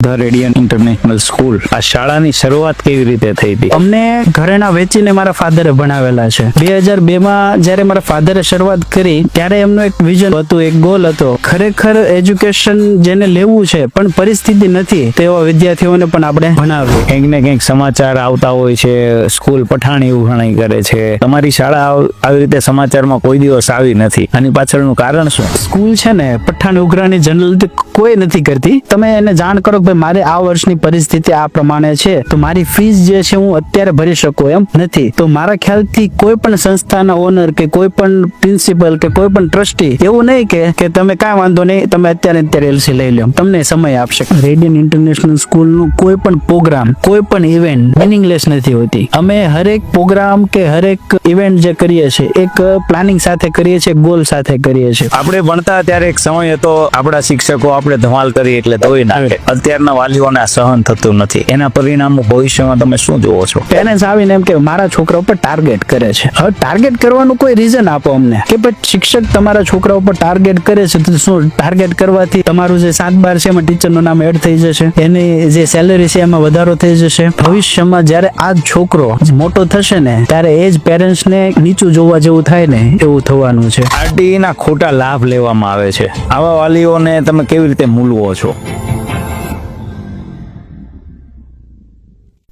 The radian international school આ શાળાની શરૂઆત કેવી રીતે થઈ હતી? અમને ઘરેણા વેચીને મારા ફાધરે ભણાવેલા છે. 2002 માં જ્યારે મારા ફાધરે શરૂઆત કરી ત્યારે એમનું એક વિઝન હતું, એક ગોલ હતો. ખરેખર એજ્યુકેશન જેને લેવું છે પણ પરિસ્થિતિ નથી તેવા વિદ્યાર્થીઓને પણ આપણે ભણાવ્યું. કંઈક ને કંઈક સમાચાર આવતા હોય છે, સ્કૂલ પઠાણી ઉઘરાણી કરે છે. તમારી શાળા આવી રીતે સમાચારમાં કોઈ દિવસ આવી નથી. આની પાછળનું કારણ શું? સ્કૂલ છે ને પઠાણ ઉઘરાણી જનરલ કોઈ નથી કરતી. તમે એને જાણ કરો કે મારે આ વર્ષની પરિસ્થિતિ આ પ્રમાણે છે તો મારી ફીસ જે છે હું અત્યારે ભરી શકું એમ નથી. તો મારા ખ્યાલથી કોઈ પણ સંસ્થાના ઓનર કે કોઈ પણ પ્રિન્સિપલ કે કોઈ પણ ટ્રસ્ટી એવું નહીં કે તમે કાંઈ વાંધો નહીં, તમે અત્યારે એલસી લઈ લો, તમને સમય આપશે. રેડિયન ઇન્ટરનેશનલ સ્કૂલનું કોઈ પણ પ્રોગ્રામ, કોઈ પણ ઇવેન્ટ મિનિંગલેસ નથી હોતી. અમે હરેક પ્રોગ્રામ કે હરેક ઇવેન્ટ જે કરીએ છીએ એક પ્લાનિંગ સાથે કરીએ છીએ, ગોલ સાથે કરીએ છીએ. આપણે ભણતા ત્યારે એક સમય હતો, આપણા શિક્ષકો આપણે ધમાલ કરી એટલે ધોઈ નાખે. અત્યારના વાલીઓને આ સહન થતું નથી. એના પરિણામો ભવિષ્યમાં તમે શું જોવો છો? પેરેન્ટ્સ આવીને એમ કે મારા છોકરા ઉપર ટાર્ગેટ કરે છે. હવે ટાર્ગેટ કરવાનું કોઈ રીઝન આપો અમને કે ભાઈ શિક્ષક તમારા છોકરા ઉપર ટાર્ગેટ કરે છે તો શું ટાર્ગેટ કરવાથી તમારું જે 7-12 છે એમાં ટીચરનું નામ એડ થઈ જશે, એની જે સેલેરી છે એમાં વધારો થઈ જશે. ભવિષ્યમાં જ્યારે આ છોકરો મોટો થશે ને ત્યારે એ જ પેરેન્ટ્સને નીચું જોવા જેવું થાય ને એવું થવાનું છે. આરટીઈ ના ખોટા લાભ લેવામાં આવે છે. આવા વાલીઓને તમે કેવી રીતે મૂલવો છો?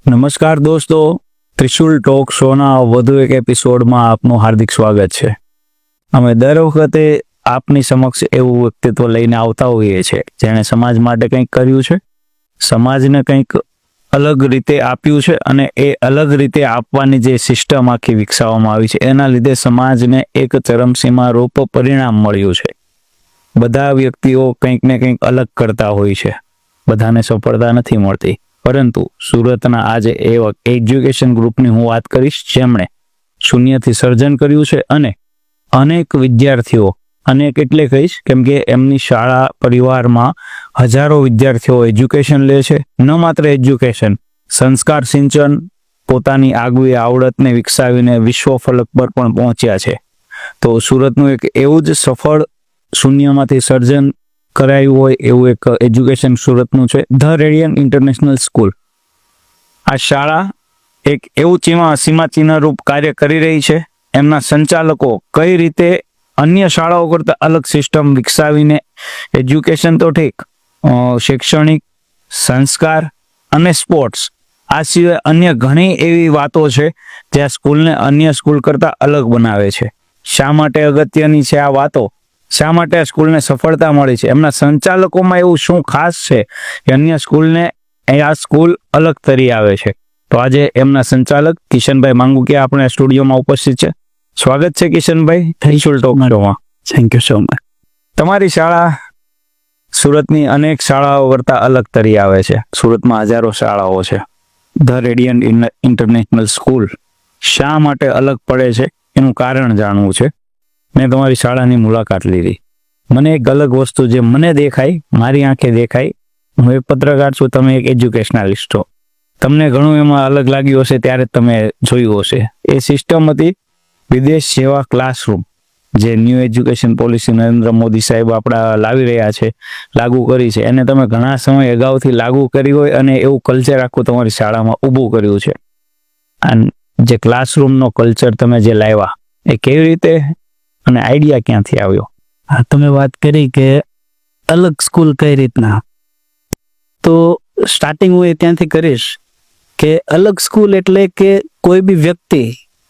નમસ્કાર દોસ્તો, ત્રિશુલ ટોક શોના વધુ એક એપિસોડમાં આપનું હાર્દિક સ્વાગત છે. અમે દર વખતે આપની સમક્ષ એવું વ્યક્તિત્વ લઈને આવતા હોઈએ છીએ જેણે સમાજ માટે કંઈક કર્યું છે, સમાજને કંઈક અલગ રીતે આપ્યું છે અને એ અલગ રીતે આપવાની જે સિસ્ટમ આખી વિકસાવવામાં આવી છે એના લીધે સમાજને એક ચરમસીમા રૂપ પરિણામ મળ્યું છે. બધા વ્યક્તિઓ કંઈક ને કંઈક અલગ કરતા હોય છે, બધાને સફળતા નથી મળતી. પરંતુ સુરતના આજે એવા એજ્યુકેશન ગ્રુપની હું વાત કરીશ જેમણે શૂન્યથી સર્જન કર્યું છે અને અનેક વિદ્યાર્થીઓ, અનેક એટલે કહીશ કેમ કે એમની શાળા પરિવારમાં હજારો વિદ્યાર્થીઓ એજ્યુકેશન લે છે. ન માત્ર એજ્યુકેશન, સંસ્કાર સિંચન, પોતાની આગવી આવડતને વિકસાવીને વિશ્વ ફલક પર પણ પહોંચ્યા છે. તો સુરતનું એક એવું જ સફળ શૂન્યમાંથી સર્જન કરાયું હોય એવું એક એજ્યુકેશન સુરતનું છે, ધ રેડિયન ઇન્ટરનેશનલ સ્કૂલ. આ શાળા એક એવું સીમાચિહ્ન રૂપ કાર્ય કરી રહી છે. એમના સંચાલકો કઈ રીતે અન્ય શાળાઓ કરતા અલગ સિસ્ટમ વિકસાવીને એજ્યુકેશન તો ઠીક, શૈક્ષણિક, સંસ્કાર અને સ્પોર્ટ્સ આ સિવાય અન્ય ઘણી એવી વાતો છે જે આ સ્કૂલને અન્ય સ્કૂલ કરતા અલગ બનાવે છે. શા માટે અગત્યની છે આ વાતો? શા માટે આ સ્કૂલને સફળતા મળી છે? એમના સંચાલકોમાં એવું શું ખાસ છે કે અન્ય સ્કૂલને આ સ્કૂલ અલગ તરી આવે છે? તો આજે એમના સંચાલક કિશનભાઈ માંગુકિયા આપણે સ્ટુડિયોમાં ઉપસ્થિત છે. સ્વાગત છે કિશનભાઈ ત્રિશુલ ટોક શોમાં. Thank you so much. તમારી શાળા સુરતની અનેક શાળાઓ કરતા અલગ તરી આવે છે. સુરતમાં હજારો શાળાઓ છે. ધ રેડિયન ઇન્ટરનેશનલ સ્કૂલ શા માટે અલગ પડે છે એનું કારણ જાણવું છે. મેં તમારી શાળાની મુલાકાત લીધી. મને એક અલગ વસ્તુ જે મને દેખાય, મારી આંખે દેખાય, હું એક પત્રકાર છું, તમે એક એજ્યુકેશનાલિસ્ટ છો, તમને ઘણું એમાં અલગ લાગ્યું હશે ત્યારે તમે જોયું હશે. એ સિસ્ટમ હતી વિદેશ જેવા ક્લાસરૂમ જે new education policy Narendra Modi સાહેબ આપણા લાવી રહ્યા છે, લાગુ કરી છે. એને તમે ઘણા સમય અગાઉથી લાગુ કરી હોય અને એવું કલ્ચર આખું તમારી શાળામાં ઊભું કર્યું છે. અને જે ક્લાસરૂમનો કલ્ચર તમે જે લાવ્યા એ કેવી રીતે અને આઈડિયા ક્યાંથી આવ્યો? હા, તમે વાત કરી કે અલગ સ્કૂલ કઈ રીતના, તો સ્ટાર્ટિંગ હું એ ત્યાંથી કરીશ કે અલગ સ્કૂલ એટલે કે કોઈ બી વ્યક્તિ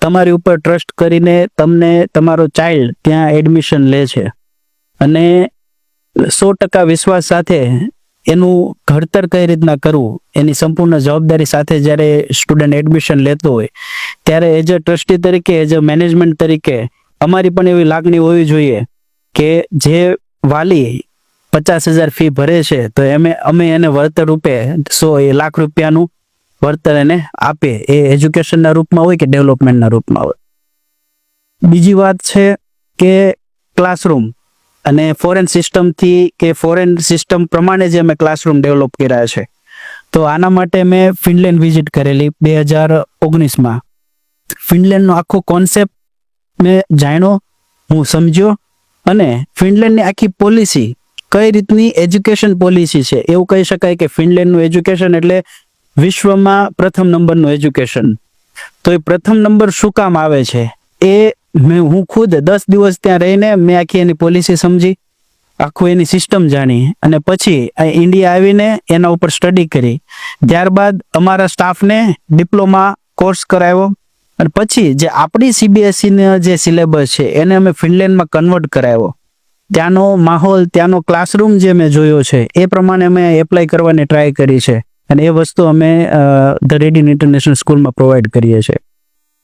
તમારી ઉપર ટ્રસ્ટ કરીને તમને તમારો ચાઇલ્ડ ત્યાં એડમિશન લે છે અને 100% વિશ્વાસ સાથે એનું ઘડતર કઈ રીતના કરવું એની સંપૂર્ણ જવાબદારી સાથે જ્યારે સ્ટુડન્ટ એડમિશન લેતો હોય ત્યારે એઝ અ ટ્રસ્ટી તરીકે, એઝ અ મેનેજમેન્ટ તરીકે અમારી પણ એવી લાગણી હોવી જોઈએ કે જે વાલી 50,000 ફી ભરે છે તો અમે એને વળતર રૂપે 100 લાખ રૂપિયાનું વળતર એને આપે. એ એજ્યુકેશનના રૂપમાં હોય કે ડેવલપમેન્ટના રૂપમાં હોય. બીજી વાત છે કે ક્લાસરૂમ અને ફોરેન સિસ્ટમથી કે ફોરેન સિસ્ટમ પ્રમાણે જે અમે ક્લાસરૂમ ડેવલપ કર્યા છે. તો આના માટે મેં ફિનલેન્ડ વિઝિટ કરેલી 2019માં. ફિનલેન્ડનો આખો કોન્સેપ્ટ મેં જાણ્યો, હું સમજ્યો અને ફિનલેન્ડની આખી પોલિસી કઈ રીતની એજ્યુકેશન પોલિસી છે. એવું કહી શકાય કે ફિનલેન્ડનું એજ્યુકેશન એટલે વિશ્વમાં પ્રથમ નંબરનું એજ્યુકેશન. તો એ પ્રથમ નંબર શું કામ આવે છે એ હું ખુદ 10 દિવસ ત્યાં રહીને મેં આખી એની પોલિસી સમજી, આખું એની સિસ્ટમ જાણી અને પછી ઇન્ડિયા આવીને એના ઉપર સ્ટડી કરી. ત્યારબાદ અમારા સ્ટાફને ડિપ્લોમા કોર્સ કરાવ્યો અને પછી જે આપણી CBSE જે સિલેબસ છે એને અમે ફિનલેન્ડમાં કન્વર્ટ કરાવ્યો. ત્યાંનો માહોલ, ત્યાંનો ક્લાસરૂમ જે મેં જોયો છે એ પ્રમાણે અમે એપ્લાય કરવાની ટ્રાય કરી છે અને એ વસ્તુ અમે ધ રેડિયન ઇન્ટરનેશનલ સ્કૂલમાં પ્રોવાઈડ કરીએ છીએ.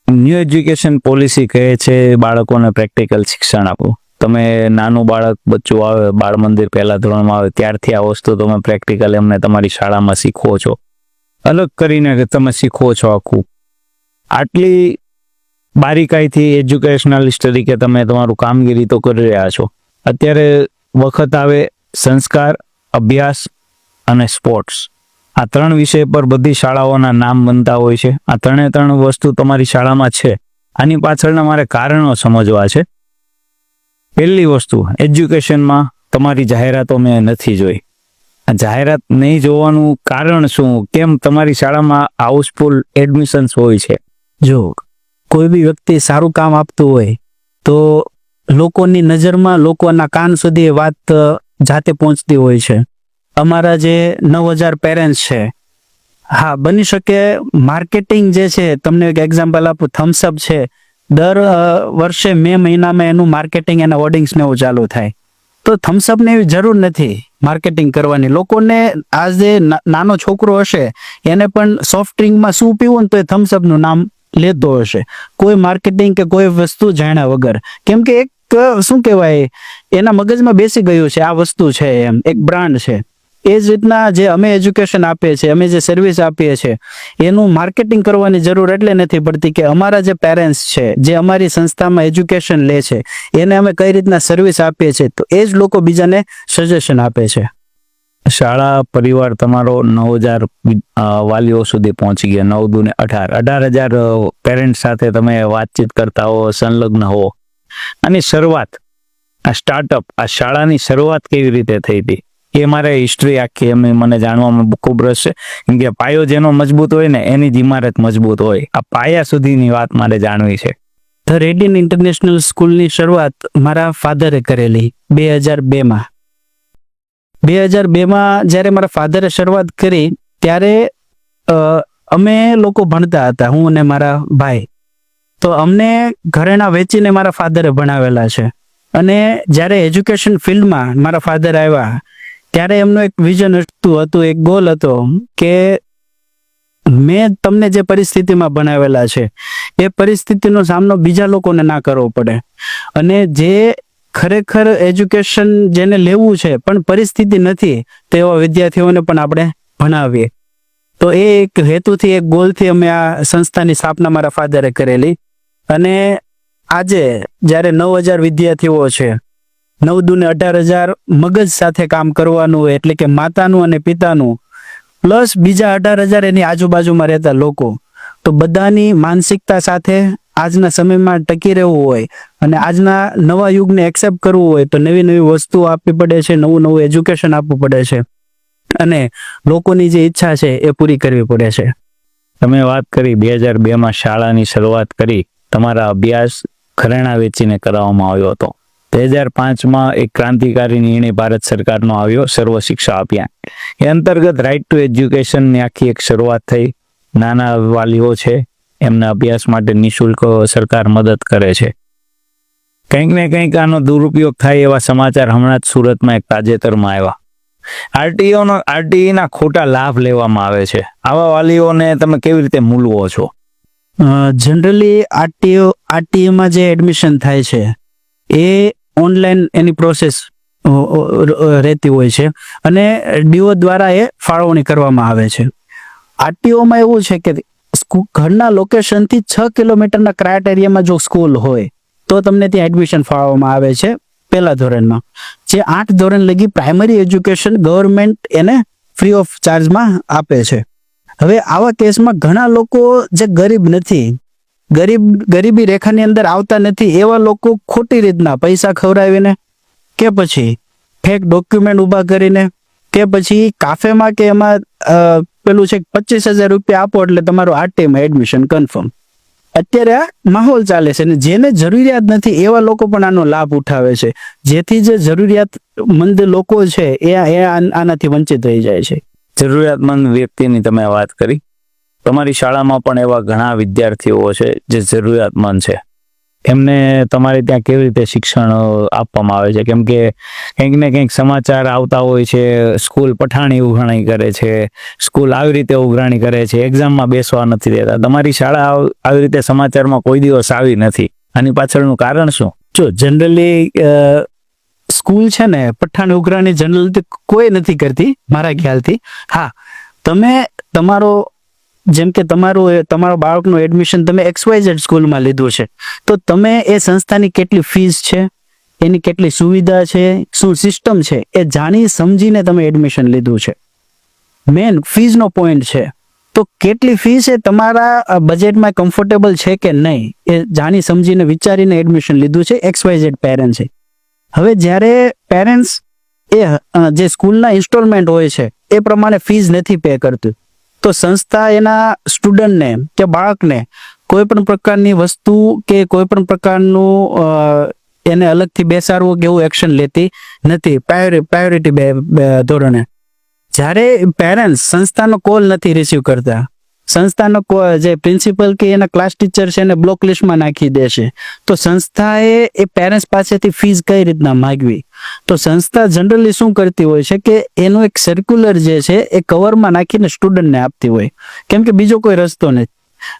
ન્યૂ એજ્યુકેશન પોલિસી કહે છે બાળકોને પ્રેક્ટિકલ શિક્ષણ આપો. તમે નાનું બચ્ચું આવે, બાળ મંદિર પહેલા ધોરણમાં આવે ત્યારથી આ વસ્તુ તમે પ્રેક્ટિકલ એમને તમારી શાળામાં શીખવો છો, અલગ કરીને તમે શીખવો છો આખું. આટલી બારીકાઈથી એજ્યુકેશનલિસ્ટ તરીકે તમે તમારું કામગીરી તો કરી રહ્યા છો. અત્યારે વખત આવે સંસ્કાર, અભ્યાસ અને સ્પોર્ટ્સ, આ 3 વિષય પર બધી શાળાઓના નામ બનતા હોય છે. આ 3 વસ્તુ તમારી શાળામાં છે. આની પાછળના મારે કારણો સમજવા છે. પહેલી વસ્તુ, એજ્યુકેશનમાં તમારી જાહેરાતો મેં નથી જોઈ. આ જાહેરાત નહીં જોવાનું કારણ શું? કેમ તમારી શાળામાં હાઉસફુલ એડમિશન્સ હોય છે? જો કોઈ બી વ્યક્તિ સારું કામ આપતું હોય તો લોકોની નજરમાં, લોકોના કાન સુધી એ વાત જાતે પહોંચતી હોય છે. અમારા જે 9000 પેરેન્ટ્સ છે, હા બની શકે માર્કેટિંગ જે છે, તમને એક એક્ઝામ્પલ આપું, થમ્સઅપ છે, દર વર્ષે મે મહિનામાં એનું માર્કેટિંગ, એના હોર્ડિંગ્સ ને એવું ચાલુ થાય. તો થમ્સઅપને એવી જરૂર નથી માર્કેટિંગ કરવાની. લોકોને આ જે નાનો છોકરો હશે એને પણ સોફ્ટ ડ્રિંકમાં શું પીવું ને તો એ થમ્સઅપનું નામ લેતો હશે, કોઈ માર્કેટિંગ કે કોઈ વસ્તુ જાણ્યા વગર. કેમ કે એક શું કહેવાય, એના મગજમાં બેસી ગયું છે આ વસ્તુ છે, એમ એક બ્રાન્ડ છે. એ જ રીતના જે અમે એજ્યુકેશન આપીએ છીએ, અમે જે સર્વિસ આપીએ છીએ, એનું માર્કેટિંગ કરવાની જરૂર એટલે નથી પડતી કે અમારા જે પેરેન્ટ્સ છે, જે અમારી સંસ્થામાં એજ્યુકેશન લે છે, એને અમે કઈ રીતના સર્વિસ આપીએ છીએ, તો એ જ લોકો બીજાને સજેશન આપે છે. શાળા પરિવાર તમારો 9000 વાલીઓ સુધી પહોંચી ગયા, 9 દુ 18,000 પેરેન્ટ્સ સાથે તમે વાતચીત કરતા હો, સંલગ્ન હો. અને શરૂઆત, આ સ્ટાર્ટઅપ, આ શાળાની શરૂઆત કેવી રીતે થઈ હતી એ મારે હિસ્ટ્રી આખી મને જાણવામાં ખૂબ રસ છે. કેમ કે પાયો જેનો મજબૂત હોય ને એની જ ઇમારત મજબૂત હોય. આ પાયા સુધીની વાત મારે જાણવી છે. ધ રેડિયન ઇન્ટરનેશનલ સ્કૂલની શરૂઆત મારા ફાધરે કરેલી 2002માં. 2002માં જ્યારે મારા ફાધરે શરૂઆત કરી ત્યારે અમે લોકો ભણતા હતા, હું અને મારા ભાઈ. તો અમને ઘરેણા વેચીને મારા ફાધરે ભણાવેલા છે. અને જ્યારે એજ્યુકેશન ફિલ્ડમાં મારા ફાધર આવ્યા ત્યારે એમનું એક વિઝન હતું, એક ગોલ હતો કે મેં તમને જે પરિસ્થિતિમાં ભણાવેલા છે એ પરિસ્થિતિનો સામનો બીજા લોકોને ના કરવો પડે. અને જે ખરેખર એજ્યુકેશન જેને લેવું છે પણ પરિસ્થિતિ નથી તેવા વિદ્યાર્થીઓને પણ આપણે ભણાવીએ. તો એ એક હેતુથી, એક ગોલથી અમે આ સંસ્થાની સ્થાપના મારા ફાધરે કરેલી. અને આજે જ્યારે 9000 વિદ્યાર્થીઓ છે, 9 દુ 18,000 મગજ સાથે કામ કરવાનું હોય, એટલે કે માતાનું અને પિતાનું પ્લસ બીજા 18,000 એની આજુબાજુમાં રહેતા લોકો, તો બધાની માનસિકતા સાથે આજના સમયમાં ટકી રહેવું હોય અને આજના નવા યુગને એક્સેપ્ટ કરવું હોય તો નવી નવી વસ્તુઓ આપવી પડે છે, નવું એજ્યુકેશન આપવું પડે છે અને લોકોની જે ઈચ્છા છે એ પૂરી કરવી પડે છે. તમે વાત કરી 2002માં શાળાની શરૂઆત કરી, તમારા અભ્યાસ ઘરેણા વેચીને કરાવવામાં આવ્યો હતો. 2005માં એક ક્રાંતિકારી નિર્ણય ભારત સરકારનો આવ્યો, સર્વ શિક્ષા અભિયાન. એ અંતર્ગત રાઇટ ટુ એજ્યુકેશનની આખી એક શરૂઆત થઈ. નાના વાલીઓ છે એમના અભ્યાસ માટે નિઃશુલ્ક સરકાર મદદ કરે છે. કંઈક ને કંઈક આનો દુરુપયોગ થાય એવા સમાચાર હમણાં જ સુરતમાં એક તાજેતરમાં આવ્યા. આરટીઈના ખોટા લાભ લેવામાં આવે છે. આવા વાલીઓને તમે કેવી રીતે મૂલવો છો? જનરલી આરટીઈમાં જે એડમિશન થાય છે એ ઓનલાઈન એની પ્રોસેસ રહેતી હોય છે અને ડીઓ દ્વારા એ ફાળવણી કરવામાં આવે છે. આરટીઓમાં એવું છે કે ઘરના લોકેશનથી 6 કિલોમીટરના ક્રાઇટેરિયામાં જો સ્કૂલ હોય તો તમને ત્યાં એડમિશન ફાળવવામાં આવે છે પહેલા ધોરણમાં. જે 8 ધોરણ લગી પ્રાઇમરી એજ્યુકેશન ગવર્મેન્ટ એને ફ્રી ઓફ ચાર્જમાં આપે છે. હવે આવા કેસમાં ઘણા લોકો જે ગરીબ નથી, ગરીબી રેખાની અંદર આવતા નથી, એવા લોકો ખોટી રીતના પૈસા ખવડાવીને કે પછી ફેક ડોક્યુમેન્ટ ઊભા કરીને, કે પછી કાફેમાં કે એમાં પેલું છે 25,000 રૂપિયા આપો એટલે તમારું આરટીમાં એડમિશન કન્ફર્મ. અત્યારે આ માહોલ ચાલે છે અને જેને જરૂરિયાત નથી એવા લોકો પણ આનો લાભ ઉઠાવે છે, જેથી જે જરૂરિયાતમંદ લોકો છે એ આનાથી વંચિત રહી જાય છે. જરૂરિયાતમંદ વ્યક્તિની તમે વાત કરી, તમારી શાળામાં પણ એવા ઘણા વિદ્યાર્થીઓ છે જે જરૂરિયાતમંદ છે. એમને તમારે ત્યાં કેવી રીતે શિક્ષણ આપવામાં આવે છે? કેમ કે કંઈક ને કંઈક સમાચાર આવતા હોય છે, સ્કૂલ પઠાણી ઉઘરાણી કરે છે, સ્કૂલ આવી રીતે ઉઘરાણી કરે છે, એક્ઝામમાં બેસવા નથી દેતા. તમારી શાળા આવી રીતે સમાચારમાં કોઈ દિવસ આવી નથી. આની પાછળનું કારણ શું? જો જનરલી સ્કૂલ છે ને પઠાણી ઉઘરાણી જનરલી કોઈ નથી કરતી મારા ખ્યાલથી. હા, તમે જેમ કે તમારો બાળકનું એડમિશન તમે XYZ સ્કૂલમાં લીધું છે, તો તમે એ સંસ્થાની કેટલી ફીસ છે, એની કેટલી સુવિધા છે, શું સિસ્ટમ છે, એ જાણી સમજીને તમે એડમિશન લીધું છે. મેન ફીઝનો પોઈન્ટ છે. તો કેટલી ફીસ એ તમારા બજેટમાં કમ્ફર્ટેબલ છે કે નહીં, એ જાણી સમજીને વિચારીને એડમિશન લીધું છે XYZ પેરેન્ટ છે. હવે જ્યારે પેરેન્ટ્સ જે સ્કૂલના ઇન્સ્ટોલમેન્ટ હોય છે એ પ્રમાણે ફીસ નથી પે કરતું, તો સંસ્થા એના સ્ટુડન્ટને કે બાળકને કોઈ પણ પ્રકારની વસ્તુ કે કોઈ પણ પ્રકારનું એને અલગથી બેસાડવું કે એવું એક્શન લેતી નથી પ્રાયોરિટી ધોરણે. જ્યારે પેરેન્ટ્સ સંસ્થાનો કોલ નથી રિસીવ કરતા, સંસ્થાનો જે પ્રિન્સિપલ કે એના ક્લાસ ટીચર છે એને બ્લોક લિસ્ટમાં નાખી દેશે, તો સંસ્થાએ એ પેરેન્ટ્સ પાસેથી ફીસ કઈ રીતના માગવી? તો સંસ્થા જનરલી શું કરતી હોય છે કે એનું એક સર્ક્યુલર જે છે એ કવરમાં નાખીને સ્ટુડન્ટને આપતી હોય, કેમ કે બીજો કોઈ રસ્તો નથી.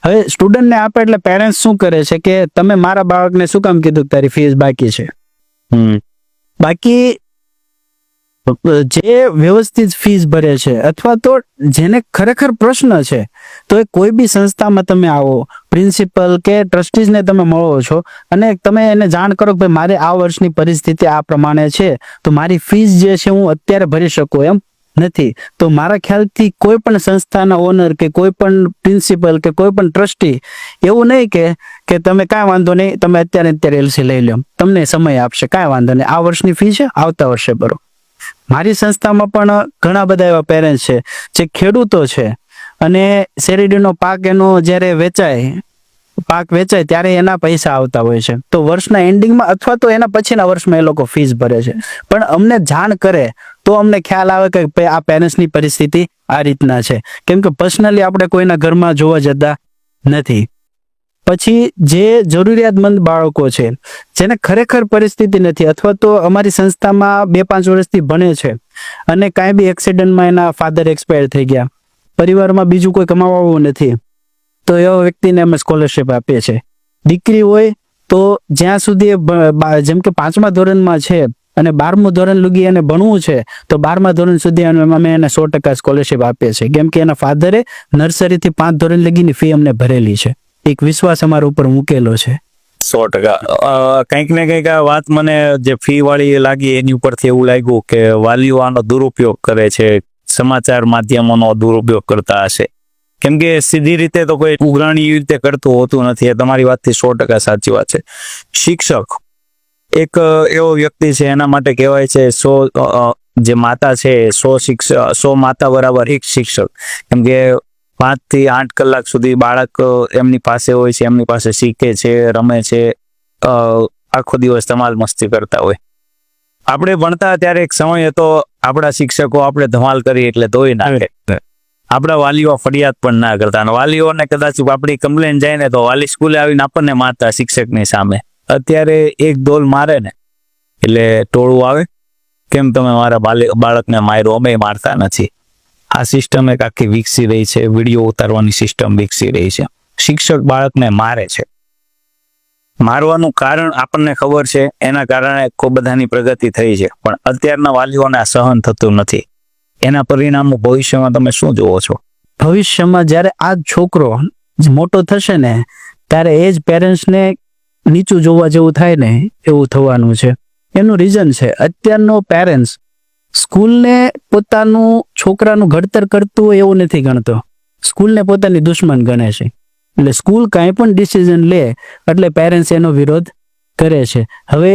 હવે સ્ટુડન્ટને આપે એટલે પેરેન્ટ્સ શું કરે છે કે તમે મારા બાળકને શું કામ કીધું તારી ફીસ બાકી છે? બાકી જે વ્યવસ્થિત ફીસ ભરે છે અથવા તો જેને ખરેખર પ્રશ્ન છે, તો એ કોઈ બી સંસ્થામાં તમે આવો, પ્રિન્સિપલ કે ટ્રસ્ટીઝને તમે મળો છો અને તમે એને જાણ કરો કે ભાઈ મારે આ વર્ષની પરિસ્થિતિ આ પ્રમાણે છે, તો મારી ફીસ જે છે હું અત્યારે ભરી શકું એમ નથી. તો મારા ખ્યાલથી કોઈ પણ સંસ્થાના ઓનર કે કોઈ પણ પ્રિન્સિપલ કે કોઈ પણ ટ્રસ્ટી એવું નહીં કે તમે કાંઈ વાંધો નહીં, તમે અત્યારે એલસી લઈ લો, તમને સમય આપશે, કાંઈ વાંધો નહીં, આ વર્ષની ફી છે આવતા વર્ષે ભરો. મારી સંસ્થામાં પણ ઘણા બધા એવા પેરેન્ટ્સ છે જે ખેડૂતો છે અને શેરડીનો પાક એનો જ્યારે પાક વેચાય ત્યારે એના પૈસા આવતા હોય છે, તો વર્ષના એન્ડિંગમાં અથવા તો એના પછીના વર્ષમાં એ લોકો ફીસ ભરે છે. પણ અમને જાણ કરે તો અમને ખ્યાલ આવે કે આ પેરેન્ટ્સની પરિસ્થિતિ આ રીતના છે, કેમ કે પર્સનલી આપણે કોઈના ઘરમાં જોવા જતા નથી. પછી જે જરૂરિયાતમંદ બાળકો છે, જેને ખરેખર પરિસ્થિતિ નથી અથવા તો અમારી સંસ્થામાં 2-5 વર્ષથી ભણે છે અને કાંઈ બી એક્સિડન્ટમાં એના ફાધર એક્સપાયર થઈ ગયા, પરિવારમાં બીજું કોઈ કમાવાળું નથી, તો એવા વ્યક્તિને અમે સ્કોલરશિપ આપીએ છીએ. દીકરી હોય તો જ્યાં સુધી જેમ કે 5મા ધોરણમાં છે અને 12મું ધોરણ લગી એને ભણવું છે, તો 12મા ધોરણ સુધી અમે એને 100% સ્કોલરશિપ આપીએ છીએ, કેમ કે એના ફાધરે નર્સરીથી 5 ધોરણ લગીની ફી અમને ભરેલી છે. એક વિશ્વાસ અમારા ઉપર મૂકેલો છે. 100%. કંઈક ને કંઈક આ વાત મને જે ફી વાળી લાગી એની ઉપરથી એવું લાગ્યું કે વાલીઓ આનો દુરુપયોગ કરે છે, સમાચાર માધ્યમોનો દુરુપયોગ કરતા હશે, કેમ કે સીધી રીતે તો કોઈ ઉઘરાણી એવી રીતે કરતું હોતું નથી. એ તમારી વાતથી 100% સાચી વાત છે. શિક્ષક એક એવો વ્યક્તિ છે, એના માટે કહેવાય છે 100 જે માતા છે 100 માતા બરાબર 1 શિક્ષક, કેમ કે 5 થી 8 કલાક સુધી બાળક એમની પાસે હોય છે, એમની પાસે શીખે છે, રમે છે, આખો દિવસ ધમાલ મસ્તી કરતા હોય. આપણે ભણતા ત્યારે એક સમય હતો, આપણા શિક્ષકો આપણે ધમાલ કરી એટલે ધોઈ નાખે, આપણા વાલીઓ ફરિયાદ પણ ના કરતા, અને વાલીઓને કદાચ આપણી કમ્પ્લેન જાય ને તો વાલી સ્કૂલે આવીને આપણને મારતા શિક્ષકની સામે. અત્યારે એક ડોલ મારે ને એટલે ટોળું આવે, કેમ તમે મારા બાળકને માર્યો, અમે મારતા નથી. આ સિસ્ટમ એક આખી વિકસી રહી છે, વિડીયો ઉતારવાની સિસ્ટમ વિકસી રહી છે. શિક્ષક બાળકને મારે છે, મારવાનું કારણ આપણને ખબર છે, એના કારણે કોઈ બધાની પ્રગતિ થઈ છે, પણ અત્યારના વાલીઓને આ સહન થતું નથી. એના પરિણામો ભવિષ્યમાં તમે શું જોવો છો? ભવિષ્યમાં જ્યારે આ છોકરો મોટો થશે ને ત્યારે એ જ પેરેન્ટ્સને નીચું જોવા જેવું થાય ને એવું થવાનું છે. એનું રીઝન છે અત્યારનો પેરેન્ટ્સ સ્કૂલને પોતાનું છોકરાનું ઘડતર કરતું હોય એવું નથી ગણતો, સ્કૂલને પોતાની દુશ્મન ગણે છે. એટલે સ્કૂલ કાંઈ પણ ડિસિઝન લે એટલે પેરેન્ટ્સ એનો વિરોધ કરે છે. હવે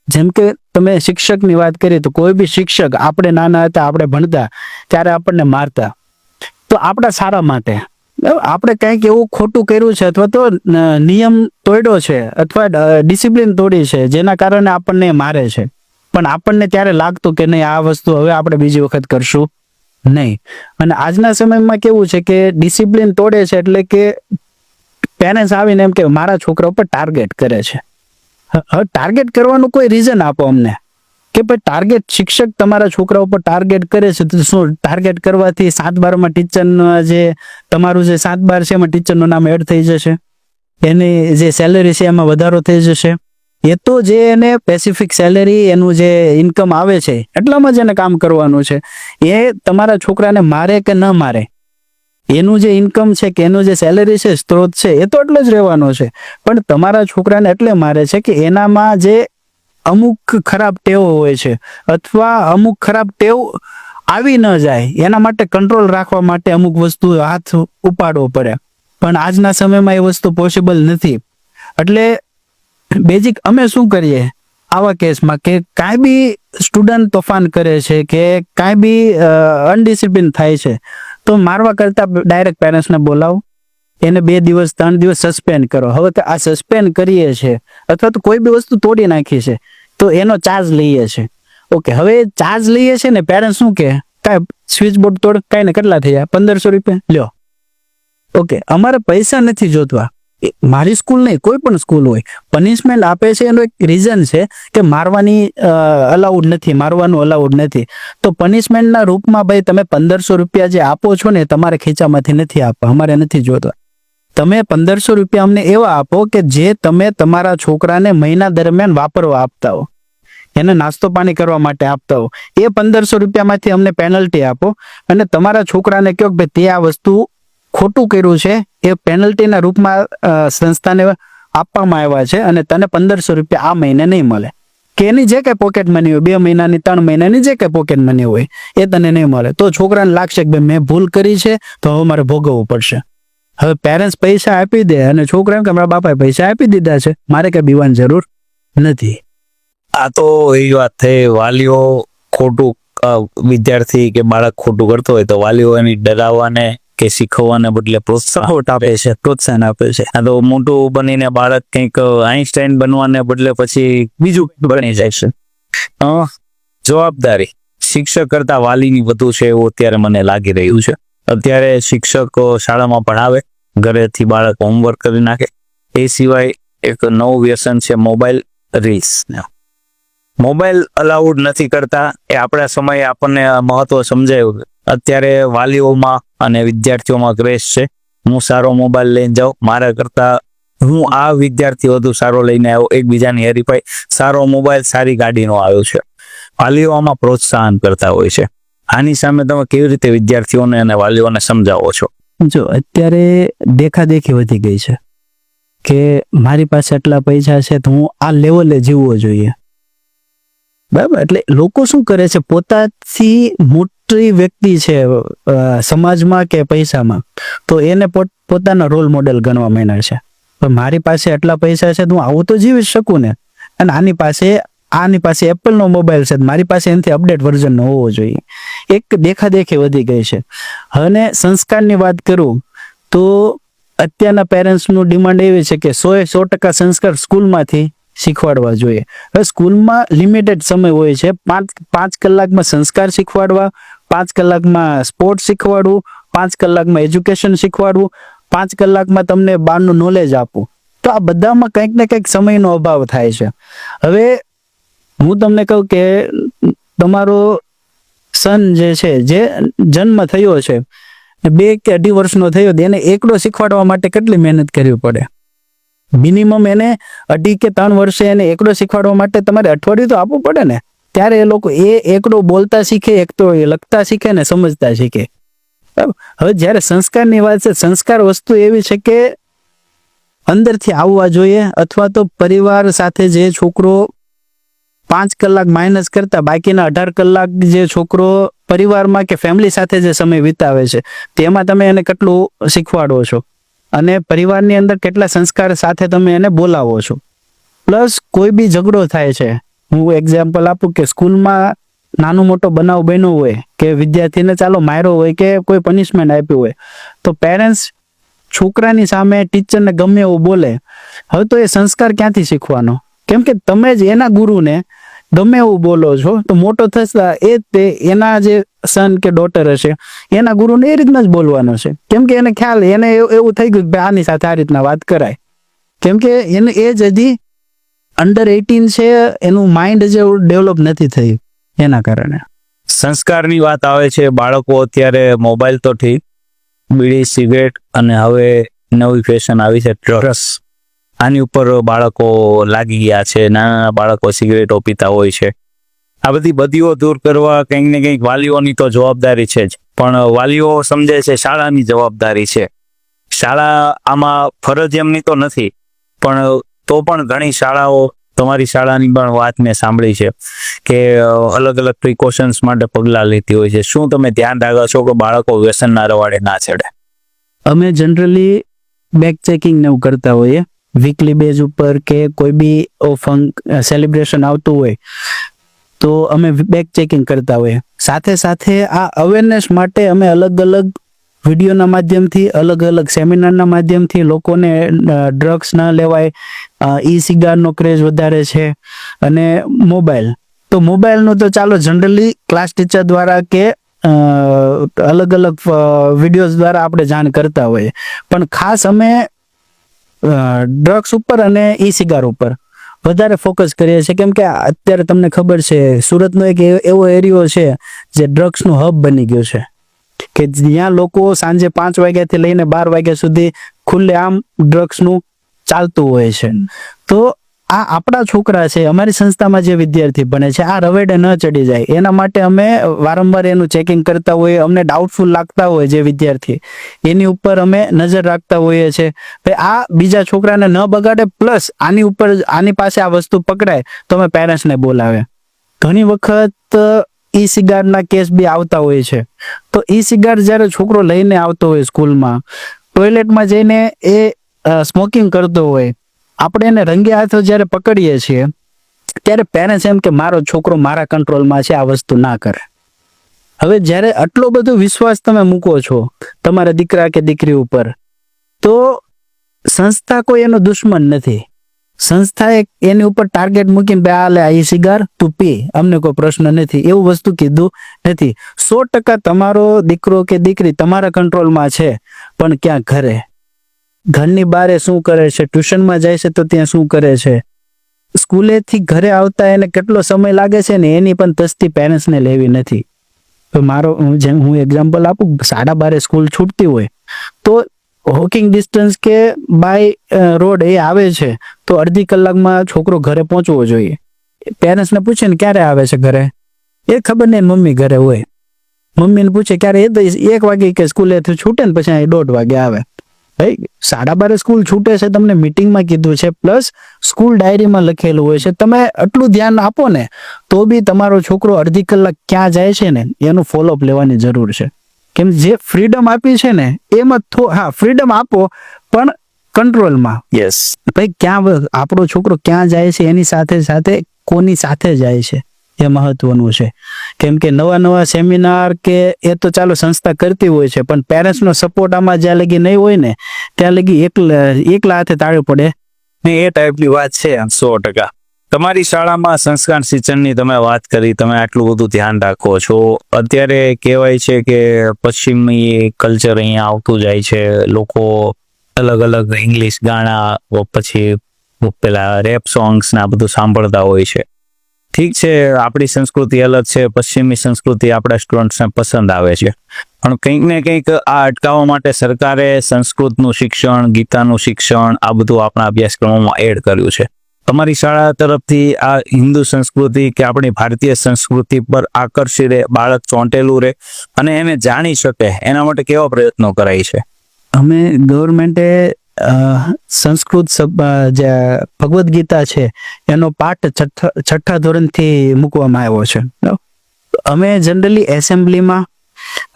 જેમ કે તમે શિક્ષકની વાત કરી તો કોઈ બી શિક્ષક, આપણે નાના હતા, આપણે ભણતા ત્યારે આપણને મારતા તો આપણા સારા માટે. આપણે કંઈક એવું ખોટું કર્યું છે અથવા તો નિયમ તોડ્યો છે અથવા ડિસિપ્લિન તોડી છે જેના કારણે આપણને મારે છે, પણ આપણને ત્યારે લાગતું કે નહીં, આ વસ્તુ હવે આપણે બીજી વખત કરશું નહીં. અને આજના સમયમાં કેવું છે કે ડિસિપ્લિન તોડે છે એટલે કે પેરેન્ટ્સ આવીને એમ કે મારા છોકરા ઉપર ટાર્ગેટ કરે છે. હવે ટાર્ગેટ કરવાનું કોઈ રીઝન આપો અમને કે ભાઈ ટાર્ગેટ, શિક્ષક તમારા છોકરા ઉપર ટાર્ગેટ કરે છે તો શું ટાર્ગેટ કરવાથી 7-12 ટીચરનો જે તમારું જે 7-12 છે એમાં ટીચરનું નામ એડ થઈ જશે, એની જે સેલરી છે એમાં વધારો થઈ જશે? એ તો જે એને સ્પેસિફિક સેલરી, એનું જે ઇન્કમ આવે છે એટલામાં જ એને કામ કરવાનું છે. એ તમારા છોકરાને મારે કે ન મારે, એનું જે ઇન્કમ છે કે એનું જે સેલરી છે, સ્ત્રોત છે, એ તો એટલો જ રહેવાનો છે. પણ તમારા છોકરાને એટલે મારે છે કે એનામાં જે અમુક ખરાબ ટેવો હોય છે અથવા અમુક ખરાબ ટેવ આવી ન જાય એના માટે કંટ્રોલ રાખવા માટે અમુક વસ્તુ હાથ ઉપાડવો પડે. પણ આજના સમયમાં એ વસ્તુ પોસિબલ નથી. એટલે બેઝિક અમે શું કરીએ આવા કેસમાં કે કાંઈ બી સ્ટુડન્ટ તોફાન કરે છે કે કાંઈ બી અનડિસિપ્લિન થાય છે તો મારવા કરતા ડાયરેક્ટ પેરેન્ટ્સને બોલાવો, એને 2 દિવસ 3 દિવસ સસ્પેન્ડ કરો. હવે તો આ સસ્પેન્ડ કરીએ છે અથવા તો કોઈ બી વસ્તુ તોડી નાખી છે તો એનો ચાર્જ લઈએ છે. ઓકે, હવે ચાર્જ લઈએ છે ને પેરેન્ટ્સ શું કે કાંઈ સ્વિચ બોર્ડ તોડ, કાંઈ ને કેટલા થયા 1500 રૂપિયા લ્યો. ઓકે, અમારે પૈસા નથી જોતવા. મારી સ્કૂલ નહીં, કોઈ પણ સ્કૂલ હોય, પનિશમેન્ટ આપે છે એનું એક રીઝન છે કે મારવાની અલાઉડ નથી, મારવાનું અલાઉડ નથી. તો પનિશમેન્ટના રૂપમાં ભાઈ તમે 1500 રૂપિયા જે આપો છો ને તમારે ખીચામાંથી નથી આપવા, અમારે નથી જોતા. તમે 1500 રૂપિયા અમને એવા આપો કે જે તમે તમારા છોકરાને મહિના દરમિયાન વાપરવા આપતા હો, એને નાસ્તો પાણી કરવા માટે આપતા હો. એ 1500 રૂપિયામાંથી અમને પેનલ્ટી આપો અને તમારા છોકરાને કહો કે ભાઈ તે આ વસ્તુ ખોટું કર્યું છે, એ પેનલ્ટીના રૂપમાં સંસ્થાને આપવામાં આવ્યા છે અને તને 1500 રૂપિયા આ મહિને નહીં મળે, કે એની જે કઈ પોકેટ મની હોય 2 મહિનાની 3 મહિનાની જે કઈ પોકેટ મની હોય એ તને નહીં મળે. તો છોકરાને લાગશે કે ભાઈ મેં ભૂલ કરી છે તો હવે મારે ભોગવવું પડશે. હવે પેરેન્ટ્સ પૈસા આપી દે અને છોકરા એમ કે મારા બાપાએ પૈસા આપી દીધા છે, મારે કઈ બીવાની જરૂર નથી. આ તો એ વાત થઈ, વાલીઓ ખોટું, વિદ્યાર્થી કે બાળક ખોટું કરતો હોય તો વાલીઓ એની ડરાવવાને કે શીખવવાને બદલે પ્રોત્સાહન આપે છે. આ તો મોટું બનીને બાળક કંઈક આઈન્સ્ટાઈન બનવાને બદલે પછી બીજું બની જાય છે. જવાબદારી શિક્ષક કરતા વાલીની વધુ છે એવું અત્યારે મને લાગી રહ્યું છે. અત્યારે શિક્ષક શાળામાં ભણાવે, ઘરેથી બાળક હોમવર્ક કરી નાખે. એ સિવાય એક નવું વ્યસન છે મોબાઈલ રીલ્સ. મોબાઈલ અલાઉડ નથી કરતા, એ આપણા સમયે આપણને મહત્વ સમજાયું. અત્યારે વાલીઓમાં અને વિદ્યાર્થીઓમાં ક્રેઝ છે હું સારો મોબાઈલ લઈને જાઉં, મારા કરતા હું આ વિદ્યાર્થી વધુ સારો લઈને આવ્યો, એકબીજાની હરીફાઈ, સારો મોબાઈલ સારી ગાડીનો આવ્યો છે. વાલીઓ આમાં પ્રોત્સાહન કરતા હોય છે. આની સામે તમે કેવી રીતે વિદ્યાર્થીઓને અને વાલીઓને સમજાવો છો? જો અત્યારે દેખાદેખી વધી ગઈ છે કે મારી પાસે આટલા પૈસા છે તો હું આ લેવલે જીવવો જોઈએ, બરાબર? એટલે લોકો શું કરે છે, પોતાથી મોટી વ્યક્તિ છે સમાજમાં કે પૈસામાં, તો એને પોતાના રોલ મોડેલ ગણવા માંડ્યા છે. પણ મારી પાસે આટલા પૈસા છે તો હું આવું તો જીવી શકું ને, અને આની પાસે એપલનો મોબાઈલ છે, મારી પાસે એનાથી અપડેટ વર્ઝનનો હોવો જોઈએ. એક દેખાદેખી વધી ગઈ છે. અને સંસ્કારની વાત કરું તો અત્યારના પેરેન્ટ્સનું ડિમાન્ડ એવી છે કે 100% સંસ્કાર સ્કૂલમાંથી શીખવાડવા જોઈએ. હવે સ્કૂલમાં લિમિટેડ સમય હોય છે, 5 કલાકમાં સંસ્કાર શીખવાડવા, 5 કલાકમાં સ્પોર્ટ શીખવાડવું, 5 કલાકમાં એજ્યુકેશન શીખવાડવું, 5 કલાકમાં તમને બહારનું નોલેજ આપવું. તો આ બધામાં કંઈક ને કંઈક સમયનો અભાવ થાય છે. હવે હું તમને કહું કે તમારો સન જે છે, જે જન્મ થયો છે 2 કે 2.5 વર્ષનો થયો, એને એકડો શીખવાડવા માટે કેટલી મહેનત કરવી પડે? મિનિમમ એને 2.5 કે 3 વર્ષે એને એકડો શીખવાડવા માટે તમારે અઠવાડિયું તો આપવું પડે ને, ત્યારે એ લોકો એ એકડો બોલતા શીખે, એક તો એ લખતા શીખે ને સમજતા શીખે. હવે જ્યારે સંસ્કારની વાત છે, સંસ્કાર વસ્તુ એવી છે કે અંદરથી આવવા જોઈએ, અથવા તો પરિવાર સાથે જે છોકરો 5 કલાક માઇનસ કરતા બાકીના 18 કલાક જે છોકરો પરિવારમાં કે ફેમિલી સાથે જે સમય વિતાવે છે તેમાં તમે એને કેટલું શીખવાડો છો અને પરિવારની અંદર કેટલા સંસ્કાર સાથે તમે એને બોલાવો છો. પ્લસ કોઈ બી ઝઘડો થાય છે હું એક્ઝામ્પલ આપું કે સ્કૂલમાં નાનો મોટો બનાવ બન્યો હોય કે વિદ્યાર્થીને ચાલો માર્યો હોય કે કોઈ પનિશમેન્ટ આપ્યું હોય, તો પેરેન્ટ્સ છોકરાની સામે ટીચરને ગમે એવું બોલે. હવે તો એ સંસ્કાર ક્યાંથી શીખવાનો? કેમ કે તમે જ એના ગુરુને ગમે એવું બોલો છો, તો મોટો થતા એ જ તે એના જે સન કે ડોટર હશે એના ગુરુને એ રીતના જ બોલવાનો છે. કેમ કે એને ખ્યાલ, એને એવું થઈ ગયું કે આની સાથે આ રીતના વાત કરાય. કેમ કે એને એ જ હજી અંડર 18 છે, એનું માઇન્ડ જે ડેવલપ નથી થયું એના કારણે. સંસ્કારની વાત આવે છે, બાળકો અત્યારે મોબાઈલ તો ઠીક, બીડી, સિગરેટ અને હવે નવી ફેશન આવી છે ડ્રગ્સ, આની ઉપર બાળકો લાગી ગયા છે. નાના બાળકો સિગરેટો પીતા હોય છે. આ બધી બદીઓ દૂર કરવા કંઈક ને કંઈક વાલીઓની તો જવાબદારી છે જ, પણ વાલીઓ સમજે છે શાળાની જવાબદારી છે. શાળા આમાં ફરજ એમની તો નથી, પણ તો પણ ઘણી શાળાઓ, તમારી શાળાની પણ વાત મેં સાંભળી છે કે અલગ અલગ પ્રિકોશન્સ માટે પગલાં લેતી હોય છે. શું તમે ધ્યાન રાખો છો કે બાળકો વ્યસનના રવાડે ના ચડે? અમે જનરલી બેક ચેકિંગ ને એવું કરતા હોઈએ વીકલી બેઝ ઉપર, કે કોઈ બી સેલિબ્રેશન આવતું હોય તો અમે બેક ચેકિંગ કરતા હોઈએ. સાથે સાથે આ અવેરનેસ માટે અમે અલગ અલગ વિડીયોના માધ્યમથી, અલગ અલગ સેમિનારના માધ્યમથી લોકોને ડ્રગ્સ ન લેવાય, ઈ સિગારનો ક્રેઝ વધારે છે, અને મોબાઈલ. તો મોબાઈલનું તો ચાલો જનરલી ક્લાસ ટીચર દ્વારા કે અલગ અલગ વિડીયોઝ દ્વારા આપણે જાણ કરતા હોઈએ, પણ ખાસ અમે ડ્રગ્સ ઉપર અને ઈ સિગાર ઉપર વધારે ફોકસ કરીએ છીએ. કેમ કે અત્યારે તમને ખબર છે સુરતનો એક એવો એરિયો છે જે ડ્રગ્સનું હબ બની ગયો છે, કે જ્યાં લોકો સાંજે 5 વાગ્યાથી લઈને 12 વાગ્યા સુધી ખુલ્લે આમ ડ્રગ્સનું ચાલતું હોય છે. તો આ આપણા છોકરા છે, અમારી સંસ્થામાં જે વિદ્યાર્થી ભણે છે, આ રવેડે ન ચડી જાય એના માટે અમે વારંવાર એનું ચેકિંગ કરતા હોઈએ. અમને ડાઉટફુલ લાગતા હોય જે વિદ્યાર્થી, એની ઉપર અમે નજર રાખતા હોઈએ છીએ. ભાઈ આ બીજા છોકરાને ન બગાડે, પ્લસ આની ઉપર, આની પાસે આ વસ્તુ પકડાય તો અમે પેરેન્ટ્સને બોલાવે. ઘણી વખત ઈ સિગારના કેસ બી આવતા હોય છે. તો ઈ સિગાર જ્યારે છોકરો લઈને આવતો હોય સ્કૂલમાં, ટોયલેટમાં જઈને એ સ્મોકિંગ કરતો હોય, આપણે એને રંગે હાથો જ્યારે પકડીએ છીએ ત્યારે પેરેન્ટ્સ એમ કે મારો છોકરો મારા કંટ્રોલમાં છે, આ વસ્તુ ના કરે. હવે જ્યારે આટલો બધો વિશ્વાસ તમે મૂકો છો તમારા દીકરા કે દીકરી ઉપર, તો સંસ્થા કોઈ એનો દુશ્મન નથી. સંસ્થાએ એની ઉપર ટાર્ગેટ મૂકીને બે આ લે આ સિગાર તું પી, અમને કોઈ પ્રશ્ન નથી, એવું વસ્તુ કીધું નથી. 100% તમારો દીકરો કે દીકરી તમારા કંટ્રોલમાં છે, પણ ક્યાં ઘરે, ઘરની બારે શું કરે છે, ટ્યુશનમાં જાય છે તો ત્યાં શું કરે છે, સ્કૂલેથી ઘરે આવતા એને કેટલો સમય લાગે છે ને એની પણ તસ્તી પેરેન્ટ્સને લેવી નથી. તો જેમ હું એક્ઝામ્પલ આપું, 12:30 સ્કૂલ છૂટતી હોય તો વોકિંગ ડિસ્ટન્સ કે બાય રોડ એ આવે છે તો અડધી કલાકમાં છોકરો ઘરે પહોંચવો જોઈએ. પેરેન્ટ્સને પૂછે ને ક્યારે આવે છે ઘરે, એ ખબર નહીં, મમ્મી ઘરે હોય. મમ્મીને પૂછે ક્યારે, એ તો 1 વાગે કે સ્કૂલેથી છૂટે ને પછી 1:30 વાગે આવે. ભાઈ 12:30 સ્કૂલ છૂટે છે, તમને મીટિંગમાં કીધું છે, પ્લસ સ્કૂલ ડાયરીમાં લખેલું હોય છે. તમે આટલું ધ્યાન આપો ને તો બી તમારો છોકરો અડધી કલાક ક્યાં જાય છે ને એનું ફોલોઅપ લેવાની જરૂર છે. કેમ જે ફ્રીડમ આપી છે ને એમાં ફ્રીડમ આપો, પણ કંટ્રોલમાં. યસ ભાઈ ક્યાં આપણો છોકરો ક્યાં જાય છે એની સાથે સાથે કોની સાથે જાય છે એ મહત્વનું છે. કેમ કે નવા સેમિનાર કે એ તો ચાલો સંસ્થા કરતી હોય છે, પણ પેરેન્ટ્સનો સપોર્ટ આમાં જ્યાં લગી નહીં હોય ને ત્યાં લગી એકલા હાથે તાળું પડે ને એ ટાઈપની વાત છે. 100%. તમારી શાળામાં સંસ્કાર સિંચનની તમે વાત કરી, તમે આટલું બધું ધ્યાન રાખો છો. અત્યારે કહેવાય છે કે પશ્ચિમી કલ્ચર અહીંયા આવતું જાય છે, લોકો અલગ અલગ ઇંગ્લિશ ગાણા, પછી પેલા રેપ સોંગ્સ ને આ બધું સાંભળતા હોય છે. ઠીક છે, આપણી સંસ્કૃતિ અલગ છે, પશ્ચિમી સંસ્કૃતિ આપણા સ્ટુડન્ટ્સને પસંદ આવે છે, પણ કંઈક ને કંઈક આ અટકાવવા માટે સરકારે સંસ્કૃતનું શિક્ષણ, ગીતાનું શિક્ષણ આ બધું આપણા અભ્યાસક્રમોમાં એડ કર્યું છે. તમારી શાળા તરફથી આ હિન્દુ સંસ્કૃતિ કે આપણી ભારતીય સંસ્કૃતિ પર આકર્ષી રહે, બાળક ચોંટેલું રહે અને એને જાણી શકે એના માટે કેવા પ્રયત્નો કરાય છે? અમે ગવર્મેન્ટે સંસ્કૃત જે ભગવદ્ ગીતા છે એનો પાઠ 6ઠ્ઠા ધોરણથી મૂકવામાં આવ્યો છે. અમે જનરલી એસેમ્બલીમાં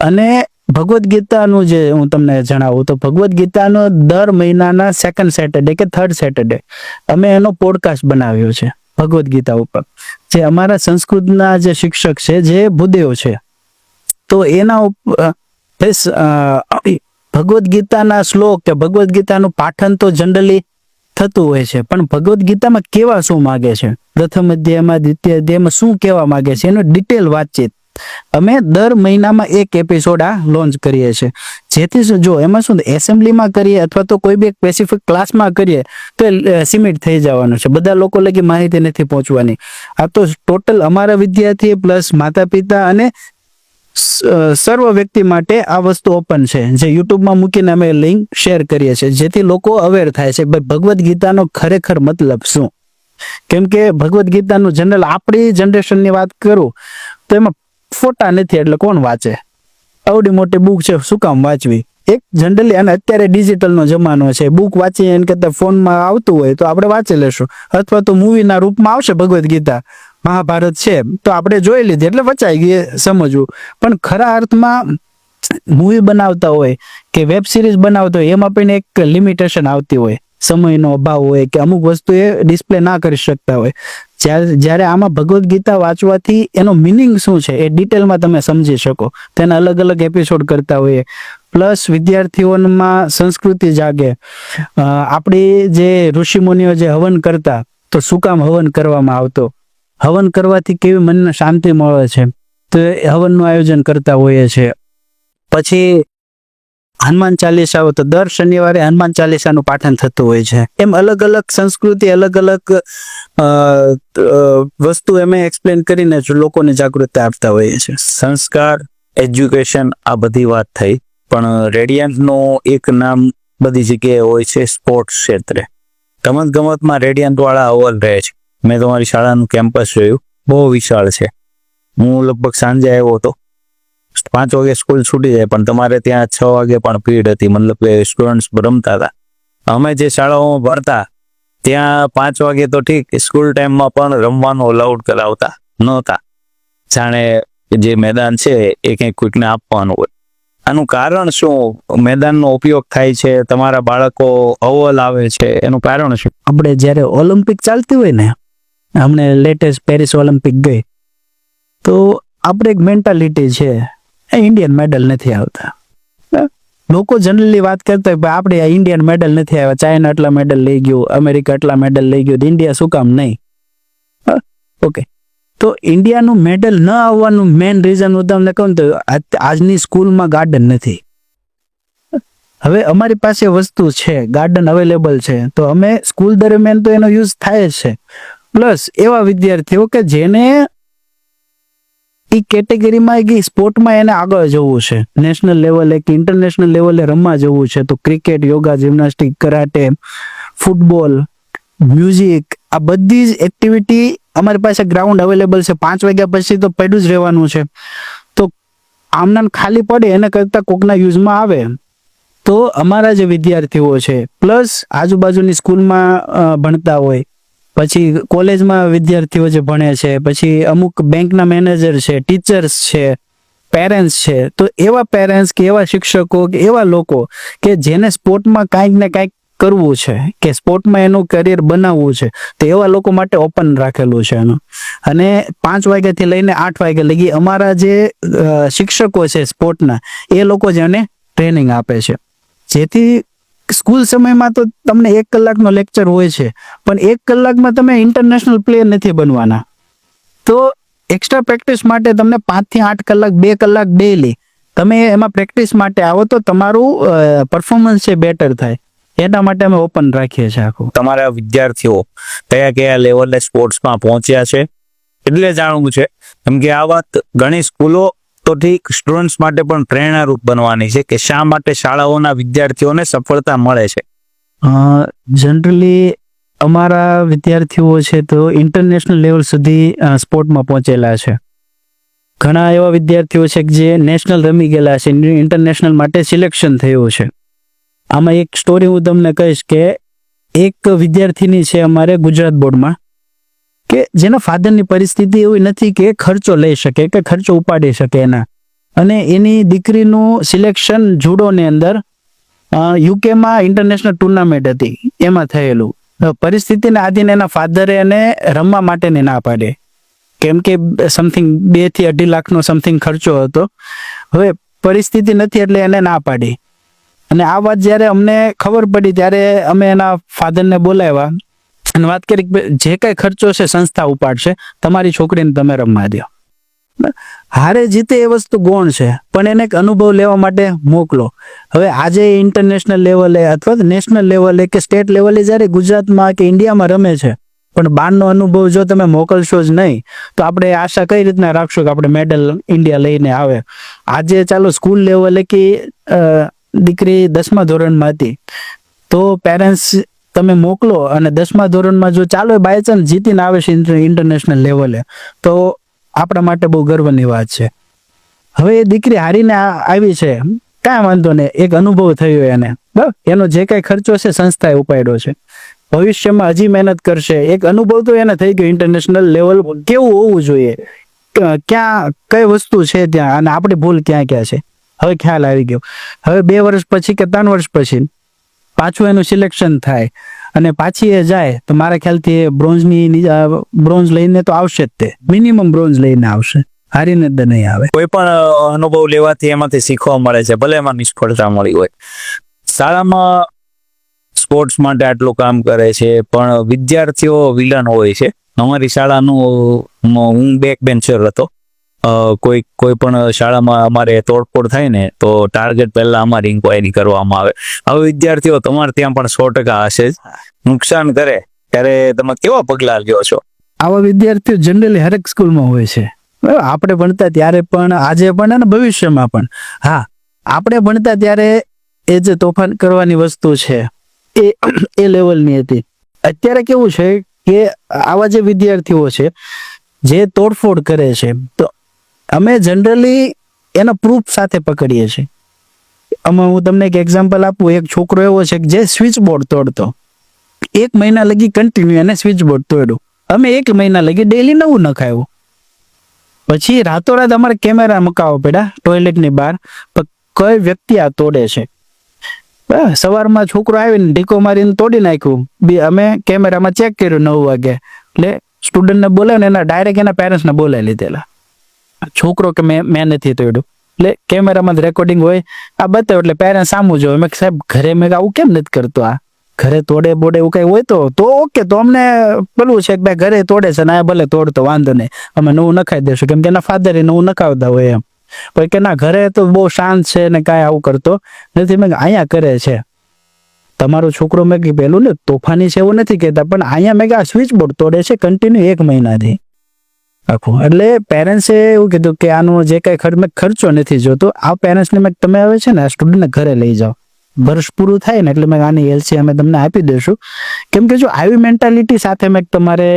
અને ભગવદ્ ગીતાનું જે હું તમને જણાવું તો ભગવદ્ ગીતાનો દર મહિનાના 2nd સેટરડે કે 3rd સેટરડે અમે એનો પોડકાસ્ટ બનાવ્યો છે. ભગવદ્ ગીતા ઉપર. જે અમારા સંસ્કૃતના જે શિક્ષક છે જે ભૂદેવ છે, તો એના ભગવદ્ ગીતાના શ્લોક કે ભગવદ્ ગીતાનું પાઠન તો જનરલી થતું હોય છે, પણ ભગવદ્ ગીતામાં કેવા શું માગે છે, પ્રથમ અધ્યાયમાં દ્વિતીય અધ્યાયમાં શું કહેવા માગે છે, એનો ડિટેલ વાતચીત અમે દર મહિનામાં એક એપિસોડ આ લોન્ચ કરીએ છીએ. જેથી જો એમાં શું એસેમ્બલીમાં કરીએ અથવા તો કોઈ બી સ્પેસિફિક ક્લાસમાં કરીએ તો સીમિત થઈ જવાનું છે, બધા લોકો લગી માહિતી નથી પહોંચવાની. આ તો ટોટલ અમારા વિદ્યાર્થી પ્લસ માતા પિતા અને સર્વ વ્યક્તિ માટે આ વસ્તુ ઓપન છે, જે યુટ્યુબમાં મૂકીને અમે લિંક શેર કરીએ છીએ, જેથી લોકો અવેર થાય છે કે ભગવદ્ ગીતાનો ખરેખર મતલબ શું. કેમ કે ભગવદ્ ગીતાનું જનરલ આપણી જનરેશનની વાત કરું તો એમાં ફોટા નથી, એટલે કોણ વાંચે? આવડી મોટી બુક છે, શું કામ વાંચવી? એક જનરલી, અને અત્યારે ડિજિટલનો જમાનો છે, બુક વાંચીએ એને કરતા ફોનમાં આવતું હોય તો આપણે વાંચી લેશું, અથવા તો મૂવીના રૂપમાં આવશે ભગવદ્ ગીતા, મહાભારત છે તો આપણે જોઈ લીધી એટલે વચાઈ ગઈ સમજવું. પણ ખરા અર્થમાં મૂવી બનાવતા હોય કે વેબ સિરીઝ બનાવતા હોય એમાં પણ એક લિમિટેશન આવતી હોય, સમયનો અભાવ હોય કે અમુક વસ્તુ એ ડિસ્પ્લે ના કરી શકતા હોય. જ્યારે આમાં ભગવદ્ ગીતા વાંચવાથી એનો મિનિંગ શું છે એ ડિટેલમાં તમે સમજી શકો. તેના અલગ અલગ એપિસોડ કરતા હોઈએ, પ્લસ વિદ્યાર્થીઓમાં સંસ્કૃતિ જાગે. આપણી જે ઋષિમુનિઓ જે હવન કરતા, તો શું કામ હવન કરવામાં આવતો, હવન કરવાથી કેવી મનને શાંતિ મળે છે, તો એ હવનનું આયોજન કરતા હોઈએ છે. પછી હનુમાન ચાલીસા, તો દર શનિવારે હનુમાન ચાલીસાનું પાઠન થતું હોય છે. એમ અલગ અલગ સંસ્કૃતિ, અલગ અલગ વસ્તુ અમે એક્સપ્લેન કરીને લોકોને જાગૃતતા આપતા હોઈએ છીએ. સંસ્કાર, એજ્યુકેશન, આ બધી વાત થઈ, પણ રેડિયન્ટનું એક નામ બધી જગ્યાએ હોય છે સ્પોર્ટ્સ ક્ષેત્રે. રમત ગમતમાં રેડિયન્ટ વાળા અવ્વલ રહે છે. મેં તમારી શાળાનું કેમ્પસ જોયું, બહુ વિશાળ છે. હું લગભગ સાંજે આવ્યો હતો, 5 વાગે સ્કૂલ છૂટી જાય, પણ તમારે ત્યાં 6 વાગે પણ ભીડ હતી, મતલબ કે સ્ટુડન્ટ્સ રમતા હતા. અમે જે શાળાઓમાં ભણતા ત્યાં 5 વાગે તો ઠીક, સ્કૂલ ટાઈમમાં પણ રમવાનું અલાઉડ કરાવતા નહોતા, જાણે જે મેદાન છે એ કંઈક કોઈકને આપવાનું હોય. આનું કારણ શું? મેદાનનો ઉપયોગ થાય છે, તમારા બાળકો અવ્વલ આવે છે, એનું કારણ શું? આપણે જ્યારે ઓલિમ્પિક ચાલતી હોય ને, હમણે લેટેસ્ટ પેરિસ ઓલિમ્પિક ગઈ, તો આપણે એક મેન્ટાલિટી છે, ઇન્ડિયન મેડલ નથી આવતા. લોકો જનરલી વાત કરતા હોય આપણે ઇન્ડિયન મેડલ નથી આવ્યા, ચાઇના આટલા મેડલ લઈ ગયું, અમેરિકા આટલા મેડલ લઈ ગયું, ઇન્ડિયા શું કામ નહીં? ઓકે, તો ઇન્ડિયાનું મેડલ ન આવવાનું મેઇન રીઝન હું તમને કહું તો આજની સ્કૂલમાં ગાર્ડન નથી. હવે અમારી પાસે વસ્તુ છે, ગાર્ડન અવેલેબલ છે, તો અમે સ્કૂલ દરમિયાન તો એનો યુઝ થાય જ છે. પ્લસ એવા વિદ્યાર્થીઓ કે જેને એ કેટેગરીમાં કે સ્પોર્ટમાં એને આગળ જવું છે, નેશનલ લેવલે કે ઇન્ટરનેશનલ લેવલે રમવા જવું છે, તો cricket, yoga, gymnastic, karate, football, music, આ બધી જ એક્ટિવિટી અમારી પાસે ગ્રાઉન્ડ અવેલેબલ છે. 5 વાગ્યા પછી તો પડ્યું જ રહેવાનું છે. તો આમના ખાલી પડે એને કરતાં કોકના યુઝમાં આવે તો અમારા જે વિદ્યાર્થીઓ છે, પ્લસ આજુબાજુની સ્કૂલમાં ભણતા હોય, પછી કોલેજમાં વિદ્યાર્થીઓ જે ભણે છે, પછી અમુક બેંકના મેનેજર છે, ટીચર્સ છે, પેરેન્ટ્સ છે, તો એવા પેરેન્ટ્સ કે એવા શિક્ષકો કે એવા લોકો કે જેને સ્પોર્ટમાં કાંઈક ને કાંઈક કરવું છે, કે સ્પોર્ટમાં એનું કરિયર બનાવવું છે, તો એવા લોકો માટે ઓપન રાખેલું છે એનું. અને 5 વાગ્યાથી લઈને 8 વાગ્યા લગી અમારા જે શિક્ષકો છે સ્પોર્ટના, એ લોકો જેને ટ્રેનિંગ આપે છે. જેથી સ્કૂલ સમયમાં તો તમને 1 કલાકનો લેક્ચર હોય છે, પણ 1 કલાકમાં તમે ઇન્ટરનેશનલ પ્લેયર નથી બનવાના. તો એક્સ્ટ્રા પ્રેક્ટિસ માટે તમને 5 થી 8 કલાક, 2 કલાક ડેઈલી તમે એમાં પ્રેક્ટિસ માટે આવો તો તમારું પરફોર્મન્સ છે બેટર થાય. એના માટે અમે ઓપન રાખીએ છીએ આખું. તમારા વિદ્યાર્થીઓ કયા કયા લેવલે સ્પોર્ટ્સમાં પહોંચ્યા છે એટલે જાણવું છે. કેમ કે આ વાત ઘણી સ્કૂલો તો ઠીક, સ્ટુડન્ટ્સ માટે પણ પ્રેરણારૂપ બનવાની છે કે શા માટે શાળાઓના વિદ્યાર્થીઓને સફળતા મળે છે. જનરલી અમારા વિદ્યાર્થીઓ છે તો ઇન્ટરનેશનલ લેવલ સુધી સ્પોર્ટમાં પહોંચેલા છે. ઘણા એવા વિદ્યાર્થીઓ છે કે જે નેશનલ રમી ગયેલા છે, ઇન્ટરનેશનલ માટે સિલેક્શન થયું છે. આમાં એક સ્ટોરી હું તમને કહીશ કે એક વિદ્યાર્થીની છે અમારે ગુજરાત બોર્ડમાં, કે જેના ફાધરની પરિસ્થિતિ એવી નથી કે ખર્ચો લઈ શકે કે ખર્ચો ઉપાડી શકે એના, અને એની દીકરીનું સિલેક્શન જુડોની અંદર યુકેમાં ઇન્ટરનેશનલ ટુર્નામેન્ટ હતી એમાં થયેલું. પરિસ્થિતિને આધીન એના ફાધરે એને રમવા માટેની ના પાડી, કેમ કે સમથિંગ 2 થી 2.5 લાખનો સમથિંગ ખર્ચો હતો. હવે પરિસ્થિતિ નથી એટલે એને ના પાડી. અને આ વાત જ્યારે અમને ખબર પડી ત્યારે અમે એના ફાધરને બોલાવ્યા અને વાત કરી કે જે કાંઈ ખર્ચો છે સંસ્થા ઉપાડશે, તમારી છોકરીને તમે રમવા દો. હારે જીતે એ વસ્તુ ગૌણ છે, પણ એને એક અનુભવ લેવા માટે મોકલો. હવે આજે ઇન્ટરનેશનલ લેવલે અથવા તો નેશનલ લેવલે કે સ્ટેટ લેવલે જ્યારે ગુજરાતમાં કે ઇન્ડિયામાં રમે છે, પણ બહારનો અનુભવ જો તમે મોકલશો જ નહીં તો આપણે આશા કઈ રીતના રાખશું કે આપણે મેડલ ઇન્ડિયા લઈને આવે. આજે ચાલો સ્કૂલ લેવલે કે દીકરી 10મા ધોરણમાં હતી તો પેરેન્ટ્સ તમે મોકલો અને 10મા ધોરણમાં જો ચાલો બાય ચાન્સ જીતીને આવે છે ઇન્ટરનેશનલ લેવલે તો આપણા માટે બહુ ગર્વની વાત છે. હવે એ દીકરી હારીને આવી છે, કાંઈ વાંધો નહીં, એક અનુભવ થયો એને, બરાબર. એનો જે કાંઈ ખર્ચો છે સંસ્થાએ ઉપાડ્યો છે. ભવિષ્યમાં હજી મહેનત કરશે, એક અનુભવ તો એને થઈ ગયો ઇન્ટરનેશનલ લેવલ કેવું હોવું જોઈએ, ક્યાં કઈ વસ્તુ છે ત્યાં અને આપણી ભૂલ ક્યાં ક્યાં છે હવે ખ્યાલ આવી ગયો. હવે 2 વર્ષ પછી કે 3 વર્ષ પછી પાછું એનું સિલેક્શન થાય અને પાછી એ જાય તો મારા ખ્યાલથી એ બ્રોન્ઝ લઈને તો આવશે જ, તે મિનિમમ બ્રોન્ઝ લઈને આવશે, હારીને જ નહીં આવે. કોઈ પણ અનુભવ લેવાથી એમાંથી શીખવા મળે છે, ભલે એમાં નિષ્ફળતા મળી હોય. શાળામાં સ્પોર્ટ્સ માટે આટલું કામ કરે છે, પણ વિદ્યાર્થીઓ વિલન હોય છે. અમારી શાળાનું હું બેક બેન્ચર હતો. કોઈ પણ શાળામાં અમારે તોડફોડ થાય ને તો ટાર્ગેટ પહેલા અમારી ઇન્ક્વાયરી કરવામાં આવે. હવે વિદ્યાર્થીઓ તમારે ત્યાં પણ 100% હશે જ. નુકસાન કરે ત્યારે તમે કેવા પગલાં લ્યો છો? આવા વિદ્યાર્થીઓ જનરલી હરેક સ્કૂલમાં હોય છે. આપણે ભણતા ત્યારે પણ, આજે પણ અને ભવિષ્યમાં પણ. હા, આપણે ભણતા ત્યારે એ જે તોફાન કરવાની વસ્તુ છે એ લેવલની હતી. અત્યારે કેવું છે કે આવા જે વિદ્યાર્થીઓ છે જે તોડફોડ કરે છે તો અમે જનરલી એના પ્રૂફ સાથે પકડીએ છીએ. હું તમને એક એક્ઝામ્પલ આપું. એક છોકરો એવો છે જે સ્વિચ બોર્ડ તોડતો, 1 મહિના લગી કન્ટિન્યુ એને સ્વિચ બોર્ડ તોડ્યું. અમે 1 મહિના લગી ડેલી નવું નખાયું. પછી રાતોરાત અમારે કેમેરા મુકાવવા પડ્યા ટોયલેટની બહાર, પણ કઈ વ્યક્તિ આ તોડે છે. સવારમાં છોકરો આવીને ઢીકો મારીને તોડી નાખ્યું. અમે કેમેરામાં ચેક કર્યું 9 વાગે, એટલે સ્ટુડન્ટને બોલાવીને એના ડાયરેક્ટ એના પેરેન્ટ્સને બોલાવી લીધેલા. છોકરો કે મેં નથી તોડ્યું, એટલે કેમેરામાં રેકોર્ડિંગ હોય, આ બતાવ્યું એટલે પેરેન્ટ્સ સામું જોવે. મેં સાહેબ ઘરે મેં આવું કેમ નથી કરતો, આ ઘરે તોડે બોડે એવું કઈ હોય તો ઓકે, તો અમને પેલું છે કે ભાઈ ઘરે તોડે છે ને આ ભલે તોડતો વાંધો નહીં, અમે નવું નખાઈ દેશું, કેમ કે એના ફાધર નવું નખાવતા હોય એમ. પણ કે ના, ઘરે તો બહુ શાંત છે ને કાંઈ આવું કરતો નથી. મેં અહીંયા કરે છે તમારો છોકરો. મેં કે પેલું ને તોફાની છે એવું નથી કહેતા, પણ અહીંયા મેં આ સ્વિચ બોર્ડ તોડે છે કન્ટિન્યુ 1 મહિનાથી આખું. એટલે પેરેન્ટ્સે એવું કીધું કે આનો જે કાંઈ ખર્ચો નથી જોતો, આ પેરેન્ટ્સને મેં તમે હવે છે ને આ સ્ટુડન્ટને ઘરે લઈ જાઓ, વર્ષ પૂરું થાય ને એટલે મેં આની એલસી અમે તમને આપી દઈશું. કેમ કે જો આવી મેન્ટાલિટી સાથે મેં તમારે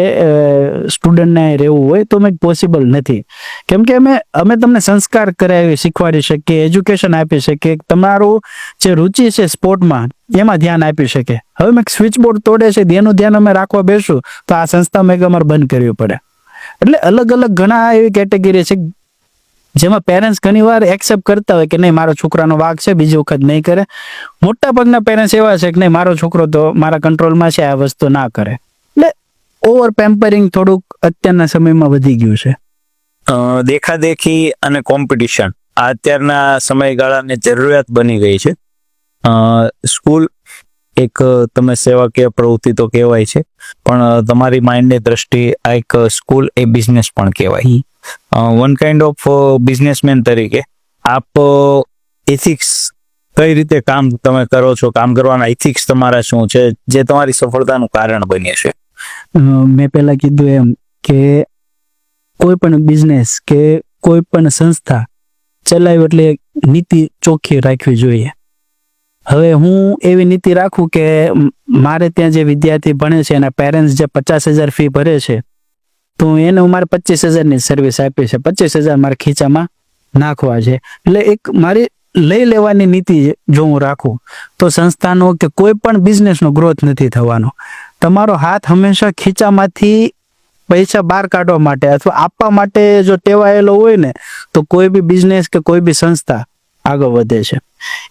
સ્ટુડન્ટને રહેવું હોય તો મેં પોસિબલ નથી. કેમ કે અમે તમને સંસ્કાર કરાવી શીખવાડી શકીએ, એજ્યુકેશન આપી શકીએ, તમારું જે રુચિ છે સ્પોર્ટમાં એમાં ધ્યાન આપી શકે. હવે મેં સ્વિચ બોર્ડ તોડે છે એનું ધ્યાન અમે રાખવા બેસું તો આ સંસ્થા મેં અમારે બંધ કરવી પડે. એટલે અલગ અલગ ઘણા એવી કેટેગરી છે જેમાં પેરેન્ટ્સ ઘણીવાર એક્સેપ્ટ કરતા હોય કે નહીં મારો છોકરાનો વાંક છે, બીજી વખત નહીં કરે. મોટા ભાગના પેરેન્ટ્સ એવા છે કે નહીં મારો છોકરો તો મારા કંટ્રોલમાં છે, આ વસ્તુ ના કરે. એટલે ઓવર પેમ્પરિંગ થોડુંક અત્યારના સમયમાં વધી ગયું છે. દેખાદેખી અને કોમ્પિટિશન આ અત્યારના સમયગાળાની જરૂરિયાત બની ગઈ છે. સ્કૂલ એક તમે સેવાકીય પ્રવૃત્તિ તો કહેવાય છે, પણ તમારી માઇન્ડની દ્રષ્ટિએ આ એક સ્કૂલ એ બિઝનેસ પણ કહેવાય. વન કાઇન્ડ ઓફ બિઝનેસમેન તરીકે આપ એથિક્સ કઈ રીતે કામ તમે કરો છો, કામ કરવાના એથિક્સ તમારા શું છે જે તમારી સફળતાનું કારણ બને છે? મેં પહેલા કીધું એમ કે કોઈ પણ બિઝનેસ કે કોઈ પણ સંસ્થા ચલાવી એટલે નીતિ ચોખ્ખી રાખવી જોઈએ. હવે હું એવી નીતિ રાખું કે મારે ત્યાં જે વિદ્યાર્થી ભણે છે એના પેરેન્ટ્સ જે 50,000 ફી ભરે છે તો એને મારે 25,000ની સર્વિસ આપી છે, 25,000 મારે ખીચામાં નાખવા છે. એટલે એક મારી લઈ લેવાની નીતિ જો હું રાખું તો સંસ્થાનો કે કોઈ પણ બિઝનેસનો ગ્રોથ નથી થવાનો. તમારો હાથ હંમેશા ખીચામાંથી પૈસા બહાર કાઢવા માટે અથવા આપવા માટે જો ટેવાયેલો હોય ને તો કોઈ બી બિઝનેસ કે કોઈ બી સંસ્થા આગળ વધે છે.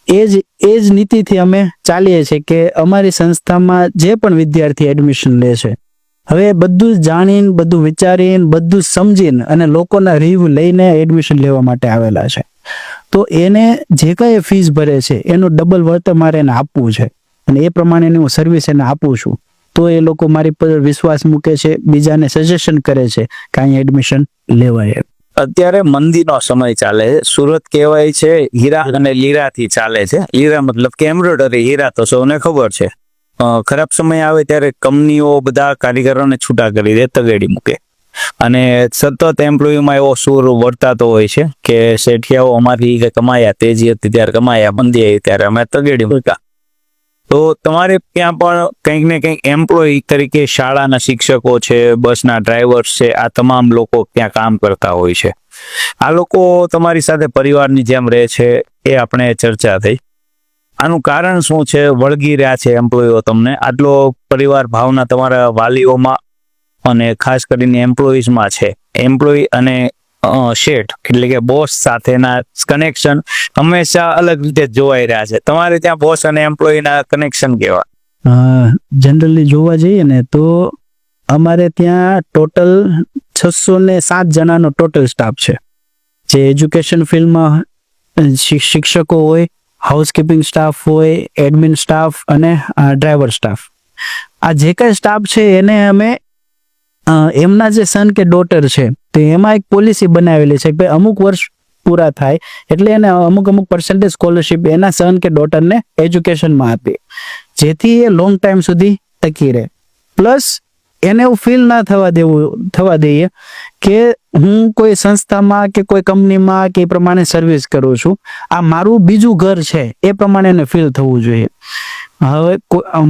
એ જ નીતિથી અમે ચાલીએ છીએ કે અમારી સંસ્થામાં જે પણ વિદ્યાર્થી એડમિશન લે છે, હવે બધું જ જાણીને, બધું વિચારીને, બધું જ સમજીને અને લોકોના રિવ્યુ લઈને એડમિશન લેવા માટે આવેલા છે. તો એને જે કાંઈ ફીસ ભરે છે એનું ડબલ વળતર મારે એને આપવું છે, અને એ પ્રમાણેની હું સર્વિસ એને આપું છું. તો એ લોકો મારી પર વિશ્વાસ મૂકે છે, બીજાને સજેશન કરે છે કે અહીં એડમિશન લેવાય. અત્યારે મંદીનો સમય ચાલે છે. સુરત કહેવાય છે હીરા અને લીરાથી ચાલે છે. લીરા મતલબ કે એમ્બ્રોઇડરી, હીરા તો સૌને ખબર છે. ખરાબ સમય આવે ત્યારે કંપનીઓ બધા કારીગરોને છૂટા કરી દે, તગેડી મૂકે, અને સતત એમ્પ્લોયમાં એવો સૂર વર્તાતો હોય છે કે શેઠિયાઓ અમારી કમાયા, તેજી હતી ત્યારે કમાયા, મંદી આવી ત્યારે અમે તગેડી મૂક્યા. તો તમારે ત્યાં પણ કંઈક ને કંઈક એમ્પ્લોય તરીકે શાળાના શિક્ષકો છે, બસના ડ્રાઈવર્સ છે, આ તમામ લોકો ત્યાં કામ કરતા હોય છે. આ લોકો તમારી સાથે પરિવારની જેમ રહે છે, એ આપણે ચર્ચા થઈ. આનું કારણ શું છે? વળગી રહ્યા છે એમ્પ્લોયીઓ તમને, આટલો પરિવાર ભાવના તમારા વાલીઓમાં અને ખાસ કરીને એમ્પ્લોઈઝમાં છે. એમ્પ્લોયી અને શેઠ એટલે કે બોસ સાથેના કનેક્શન હંમેશા અલગ રીતે જોવાઈ રહ્યા છે. તમારે ત્યાં બોસ અને એમ્પ્લોયીના કનેક્શન કેવા? જનરલી જોવા જઈએ ને તો અમારે ત્યાં ટોટલ 607 જણાનો ટોટલ સ્ટાફ છે, જે એજ્યુકેશન ફિલ્ડમાં શિક્ષકો હોય, હાઉસકીપિંગ સ્ટાફ હોય, એડમિન સ્ટાફ અને ડ્રાઈવર સ્ટાફ. આ જે કાંઈ સ્ટાફ છે એને અમે એમના જે સન કે ડોટર છે તો એમાં એક પોલિસી બનાવેલી છે કે અમુક વર્ષ પૂરા થાય એટલે એને અમુક પર્સન્ટેજ સ્કોલરશિપ એના સન કે ડોટરને એજ્યુકેશનમાં આપીએ, જેથી એ લોંગ ટાઈમ સુધી ટકી રહે. પ્લસ એને એવું ફીલ ના થવા દઈએ કે હું કોઈ સંસ્થામાં કે કોઈ કંપનીમાં કે એ પ્રમાણે સર્વિસ કરું છું, આ મારું બીજું ઘર છે, એ પ્રમાણે એને ફીલ થવું જોઈએ. હવે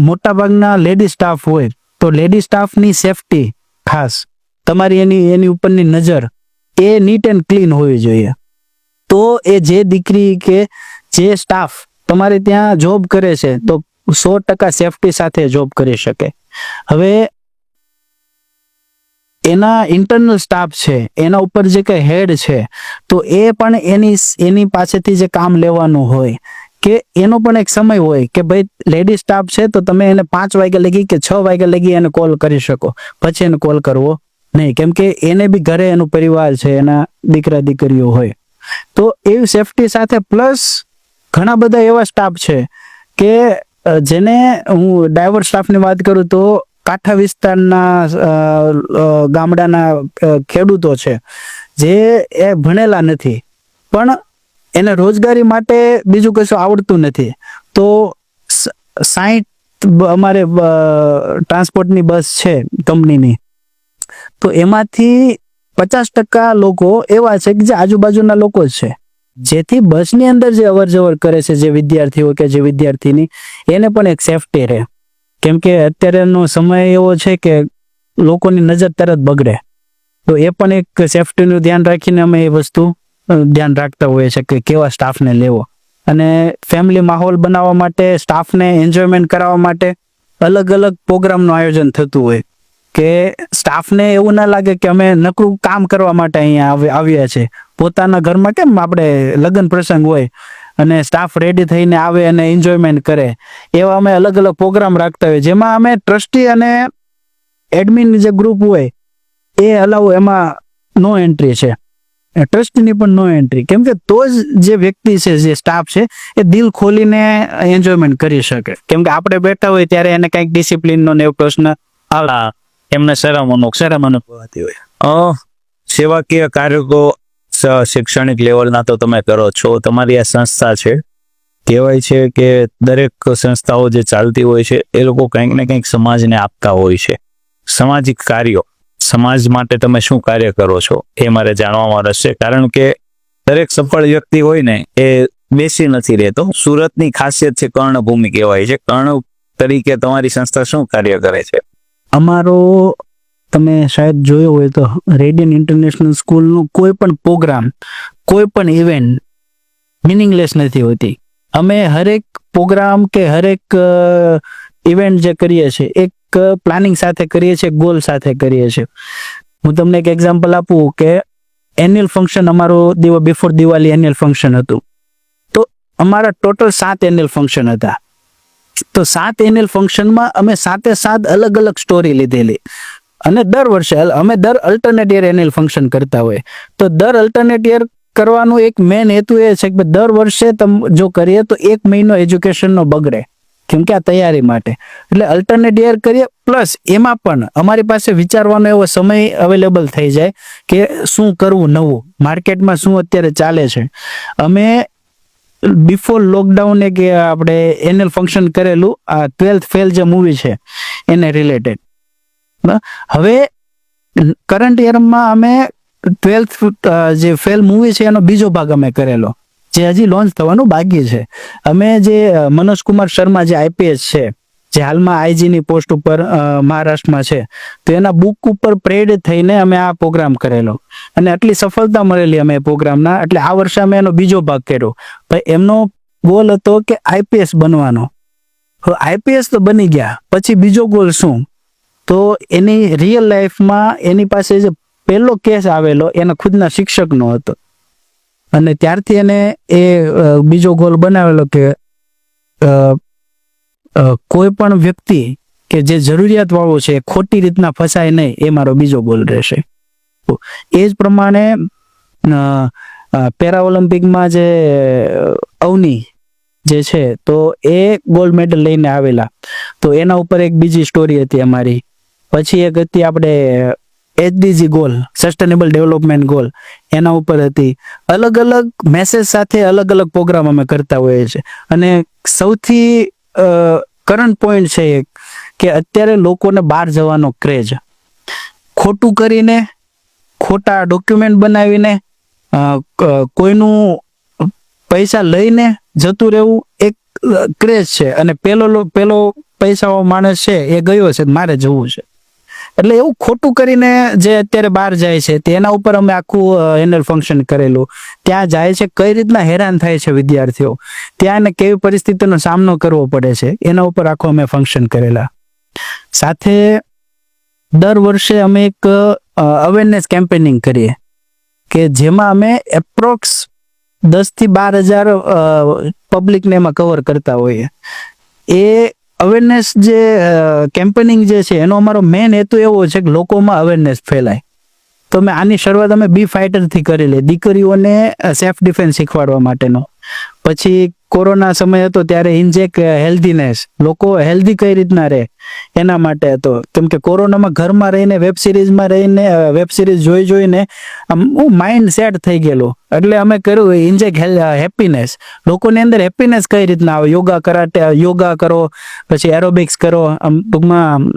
મોટાભાગના લેડી સ્ટાફ હોય તો લેડી સ્ટાફની સેફટી ખાસ તમારી એની ઉપરની નજર એ નીટ એન્ડ ક્લીન હોવી જોઈએ. તો એ જે દીકરી કે જે સ્ટાફ તમારે ત્યાં જોબ કરે છે તો 100% સેફટી સાથે જોબ કરી શકે. હવે એના ઇન્ટરનલ સ્ટાફ છે, એના ઉપર જે કઈ હેડ છે, તો એ પણ એની પાસેથી જે કામ લેવાનું હોય કે એનો પણ એક સમય હોય કે ભાઈ લેડી સ્ટાફ છે તો તમે એને 5 વાગ્યા લગી કે 6 વાગ્યા લગી એને કોલ કરી શકો, પછી એને કોલ કરવો નહીં, કેમ કે એને બી ઘરે એનું પરિવાર છે, એના દીકરા દીકરીઓ હોય. તો એવી સેફટી સાથે પ્લસ ઘણા બધા એવા સ્ટાફ છે કે જેને હું ડ્રાઈવર સ્ટાફની વાત કરું તો કાંઠા વિસ્તારના ગામડાના ખેડૂતો છે જે એ ભણેલા નથી પણ એને રોજગારી માટે બીજું કશું આવડતું નથી, તો 60 અમારે ટ્રાન્સપોર્ટની બસ છે કંપનીની, તો એમાંથી 50% લોકો એવા છે કે જે આજુબાજુના લોકો જ છે, જેથી બસની અંદર જે અવર જવર કરે છે જે વિદ્યાર્થીઓ કે જે વિદ્યાર્થીની, એને પણ એક સેફટી રહે. કેમ કે અત્યારેનો સમય એવો છે કે લોકોની નજર તરત બગડે, તો એ પણ એક સેફટીનું ધ્યાન રાખીને અમે એ વસ્તુ ધ્યાન રાખતા હોઈએ છે કે કેવા સ્ટાફને લેવો. અને ફેમિલી માહોલ બનાવવા માટે, સ્ટાફને એન્જોયમેન્ટ કરાવવા માટે અલગ અલગ પ્રોગ્રામનું આયોજન થતું હોય કે સ્ટાફને એવું ના લાગે કે અમે નકરું કામ કરવા માટે અહીંયા આવ્યા છે. પોતાના ઘરમાં કેમ આપણે લગ્ન પ્રસંગ હોય અને સ્ટાફ રેડી થઈને આવે અને એન્જોયમેન્ટ કરે, એવા અમે અલગ અલગ પ્રોગ્રામ રાખતા હોય, જેમાં અમે ટ્રસ્ટી અને એડમિન જે ગ્રુપ હોય એ અલાઉ, એમાં નો એન્ટ્રી છે, ટ્રસ્ટીની પણ નો એન્ટ્રી, કેમ કે તો જ જે વ્યક્તિ છે, જે સ્ટાફ છે, એ દિલ ખોલીને એન્જોયમેન્ટ કરી શકે. કેમ કે આપણે બેઠા હોય ત્યારે એને કંઈક ડિસિપ્લિનનો ને એવો પ્રશ્ન આવે, એમને શરમ અનુભવાતી હોય. સેવાકીય કાર્યો શૈક્ષણિક લેવલના તો તમે કરો છો. તમારી આ સંસ્થા છે, કહેવાય છે કે દરેક સંસ્થાઓ જે ચાલતી હોય છે એ લોકો કંઈક ને કંઈક સમાજને આપતા હોય છે. સામાજિક કાર્યો, સમાજ માટે તમે શું કાર્ય કરો છો એ મારે જાણવામાં રસ છે, કારણ કે દરેક સફળ વ્યક્તિ હોય ને એ બેસી નથી રહેતો. સુરતની ખાસિયત છે કર્ણભૂમિ કહેવાય છે. કર્ણ તરીકે તમારી સંસ્થા શું કાર્ય કરે છે? અમારો તમે શાયદ જોયો હોય તો રેડિયન ઇન્ટરનેશનલ સ્કૂલનો કોઈ પણ પ્રોગ્રામ, કોઈ પણ ઇવેન્ટ મિનિંગલેસ નથી હોતી. અમે હરેક પ્રોગ્રામ કે હરેક ઇવેન્ટ જે કરીએ છીએ એક પ્લાનિંગ સાથે કરીએ છીએ, ગોલ સાથે કરીએ છીએ. હું તમને એક એક્ઝામ્પલ આપું કે એન્યુઅલ ફંક્શન અમારો બિફોર દિવાળી એન્યુઅલ ફંક્શન હતું, તો અમારા ટોટલ 7 એન્યુઅલ ફંક્શન હતા. તો 7 એન્યુઅલ ફંક્શનમાં અમે 7 અલગ અલગ સ્ટોરી લીધેલી. અને દર વર્ષે અમે દર અલ્ટરનેટ યર એન્યુઅલ ફંક્શન કરતા હોય. તો દર અલ્ટરનેટ યર કરવાનું એક મેન હેતુ એ છે કે દર વર્ષે જો કરીએ તો 1 મહિનો એજ્યુકેશનનો બગડે, કેમ કે આ તૈયારી માટે. એટલે અલ્ટરનેટ યર કરીએ, પ્લસ એમાં પણ અમારી પાસે વિચારવાનો એવો સમય અવેલેબલ થઈ જાય કે શું કરવું નવું, માર્કેટમાં શું અત્યારે ચાલે છે. અમે બિફોર લોકડાઉન એક આપણે એન્યુઅલ ફંક્શન કરેલું, આ 12th ફેલ જે મૂવી છે એને રિલેટેડ. હવે કરંટ યરમાં અમે 12th જે ફેલ મૂવી છે એનો બીજો ભાગ અમે કરેલો, જે હજી લોન્ચ થવાનું બાકી છે. અમે જે મનોજ કુમાર શર્મા જે આઈપીએસ છે, જે હાલમાં આઈજીની પોસ્ટ ઉપર મહારાષ્ટ્રમાં છે, તો એના બુક ઉપર પ્રેરિત થઈને અમે આ પ્રોગ્રામ કરેલો અને આટલી સફળતા મળેલી અમે પ્રોગ્રામના. એટલે આ વર્ષે અમે એનો બીજો ભાગ કર્યો. ભાઈ એમનો ગોલ હતો કે આઈપીએસ બનવાનો. આઈપીએસ તો બની ગયા, પછી બીજો ગોલ શું? તો એની રિયલ લાઈફમાં એની પાસે જે પહેલો કેસ આવેલો એના ખુદના શિક્ષકનો હતો, અને ત્યારથી એને એ બીજો ગોલ બનાવેલો કે કોઈ પણ વ્યક્તિ કે જે જરૂરિયાત વાળો છે ખોટી રીતના ફસાય નહીં, એ મારો બીજો ગોલ રહેશે. એ જ પ્રમાણે પેરા ઓલિમ્પિકમાં જે અવની જે છે તો એ ગોલ્ડ મેડલ લઈને આવેલા, તો એના ઉપર એક બીજી સ્ટોરી હતી અમારી. પછી એક હતી આપણે એચડીજી ગોલ, સસ્ટેનેબલ ડેવલપમેન્ટ ગોલ, એના ઉપર હતી. અલગ અલગ મેસેજ સાથે અલગ અલગ પ્રોગ્રામ અમે કરતા હોઈએ છીએ. અને સૌથી કરંટ પોઈન્ટ છે એક કે અત્યારે લોકોને બહાર જવાનો ક્રેઝ, ખોટું કરીને, ખોટા ડોક્યુમેન્ટ બનાવીને, કોઈનું પૈસા લઈને જતું રહેવું એક ક્રેઝ છે. અને પેલો પૈસાવાળો માણસ છે એ ગયો છે, મારે જવું છે. એટલે એવું ખોટું કરીને જે અત્યારે બહાર જાય છે તેના ઉપર અમે આખું એન્યુઅલ ફંક્શન કરેલું. ત્યાં જાય છે, કઈ રીતના હેરાન થાય છે વિદ્યાર્થીઓ, ત્યાં એને કેવી પરિસ્થિતિનો સામનો કરવો પડે છે, એના ઉપર આખું અમે ફંક્શન કરેલા. સાથે દર વર્ષે અમે એક અવેરનેસ કેમ્પેનિંગ કરીએ કે જેમાં અમે એપ્રોક્સ 10 થી 12,000 પબ્લિકને એમાં કવર કરતા હોઈએ. એ અવેરનેસ જે કેમ્પેનિંગ જે છે એનો અમારો મેન હેતુ એવો છે કે લોકોમાં અવેરનેસ ફેલાય. તો મેં આની શરૂઆત અમે બી ફાઇટરથી કરેલી, દીકરીઓને સેલ્ફ ડિફેન્સ શીખવાડવા માટેનો. પછી કોરોના સમય હતો ત્યારે ઇન્જેક હેલ્ધીનેસ, લોકો હેલ્ધી કઈ રીતના રહે એના માટે હતો. કેમ કે કોરોનામાં ઘરમાં રહીને વેબ સિરીઝ જોઈને માઇન્ડ સેટ થઈ ગયેલું. એટલે અમે કર્યું ઇન્જેક હેપીનેસ, લોકોની અંદર હેપીનેસ કઈ રીતના આવે, યોગા કરો, પછી એરોબિક્સ કરો, ટૂંકમાં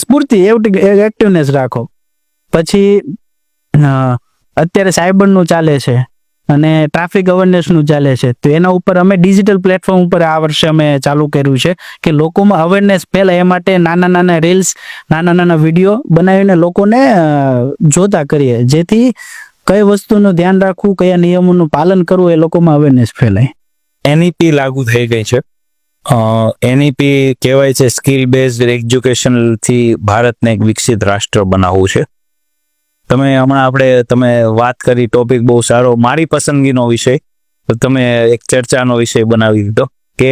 સ્ફૂર્તિ એક્ટિવનેસ રાખો. પછી અત્યારે સાયબરનું ચાલે છે અને ટ્રાફિક અવેરનેસનું ચાલે છે, તો એના ઉપર અમે ડિજિટલ પ્લેટફોર્મ ઉપર આ વર્ષે અમે ચાલુ કર્યું છે કે લોકોમાં અવેરનેસ ફેલાય. એ માટે નાના રીલ્સ, નાના વિડીયો બનાવીને લોકોને જોતા કરીએ, જેથી કઈ વસ્તુનું ધ્યાન રાખવું, કયા નિયમોનું પાલન કરવું, એ લોકોમાં અવેરનેસ ફેલાય. એનઈપી લાગુ થઈ ગઈ છે. એનઈપી કહેવાય છે સ્કિલ બેઝડ એજ્યુકેશનથી ભારતને એક વિકસિત રાષ્ટ્ર બનાવવું છે. તમે વાત કરી, ટોપિક બહુ સારો, મારી પસંદગીનો વિષય, તો તમે એક ચર્ચાનો વિષય બનાવી દીધો કે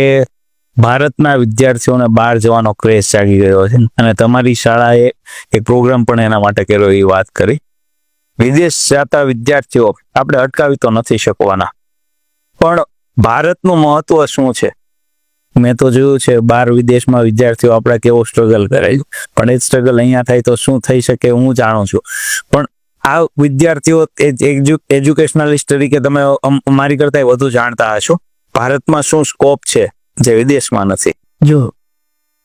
ભારતના વિદ્યાર્થીઓને બહાર જવાનો ક્રેઝ જાગી ગયો છે અને તમારી શાળાએ એક પ્રોગ્રામ પણ એના માટે કર્યો, એ વાત કરી. વિદેશ જતા વિદ્યાર્થીઓ આપણે અટકાવી તો નથી શકવાના, પણ ભારતનું મહત્વ શું છે? મેં તો જોયું છે બહાર વિદેશમાં વિદ્યાર્થીઓ આપણા કેવો સ્ટ્રગલ કરે છે, પણ એ સ્ટ્રગલ અહીંયા થાય તો શું થઈ શકે હું જાણું છું. પણ આ વિદ્યાર્થીઓ એજ્યુકેશનલિસ્ટ તરીકે તમે મારી કરતા વધુ જાણતા હશો, ભારતમાં શું સ્કોપ છે જે વિદેશમાં નથી? જો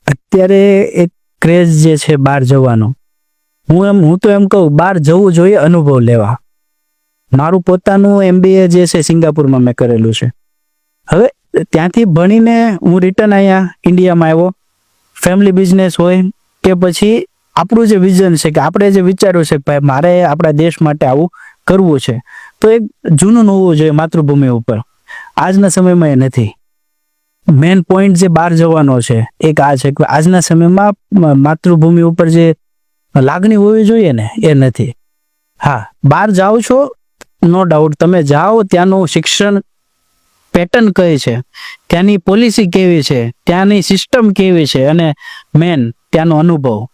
અત્યારે એક ક્રેઝ જે છે બહાર જવાનો, હું તો એમ કહું બહાર જવું જોઈએ અનુભવ લેવા. મારું પોતાનું MBA જે છે સિંગાપુરમાં મેં કરેલું છે. હવે ત્યાંથી ભણીને હું રિટર્ન અહીંયા ઇન્ડિયામાં આવ્યો. ફેમિલી બિઝનેસ હોય કે પછી આપણું જે વિઝન છે કે આપણે જે વિચાર્યું છે કે ભાઈ મારે આપણા દેશ માટે આવું કરવું છે, તો એક જૂનું હોવું જોઈએ માતૃભૂમિ ઉપર. આજના સમયમાં એ નથી. મેન પોઈન્ટ જે બહાર જવાનો છે એક આ છે કે આજના સમયમાં માતૃભૂમિ ઉપર જે લાગણી હોવી જોઈએ ને એ નથી. હા, બહાર જાઓ છો નો ડાઉટ, તમે જાઓ, ત્યાંનું શિક્ષણ પેટર્ન કઈ છે, ત્યાંની પોલિસી કેવી છે, ત્યાંની સિસ્ટમ કેવી છે, અને મેન ત્યાંનો અનુભવ.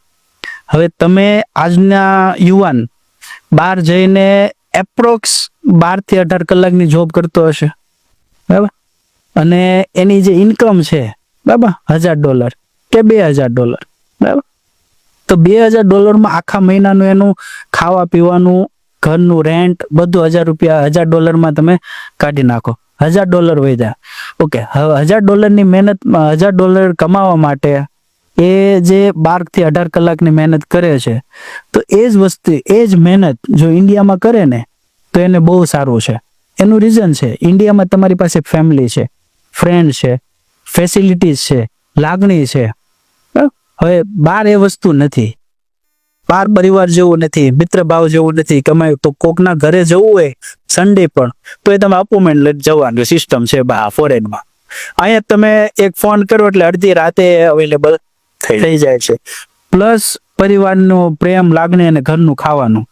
હવે તમે આજના યુવાન બહાર જઈને એપ્રોક્સ 12 થી 18 કલાકની જોબ કરતો હશે, બરાબર, અને એની જે ઇન્કમ છે, બરાબર, $1000 કે $2000, બરાબર, તો $2000 આખા મહિનાનું એનું ખાવા પીવાનું, ઘરનું રેન્ટ બધું $1000 તમે કાઢી નાખો. $1000 વધ્યા. ઓકે, હવે $1000 ની મહેનત, $1000 કમાવા માટે એ જે 12 થી 18 કલાકની મહેનત કરે છે, તો એ જ વસ્તુ, એ જ મહેનત જો ઇન્ડિયામાં કરે ને તો એને બહુ સારું છે. એનું રીઝન છે, ઇન્ડિયામાં તમારી પાસે ફેમિલી છે, ફ્રેન્ડ છે, ફેસિલિટીઝ છે, લાગણી છે. હવે બહાર એ વસ્તુ નથી. બાર પરિવાર જેવું નથી, મિત્ર ભાવ જેવું નથી. કમાય તો કોકના ઘરે જવું હોય સન્ડે પણ, તો એ તમે અપોઇન્ટમેન્ટ લઈને જવાનું સિસ્ટમ છે બહાર ફોરેનમાં. અહીંયા તમે એક ફોન કરો એટલે અડધી રાતે અવેલેબલ થઈ જાય છે. પ્લસ પરિવારનો પ્રેમ, લાગણી અને ઘરનું ખાવાનું,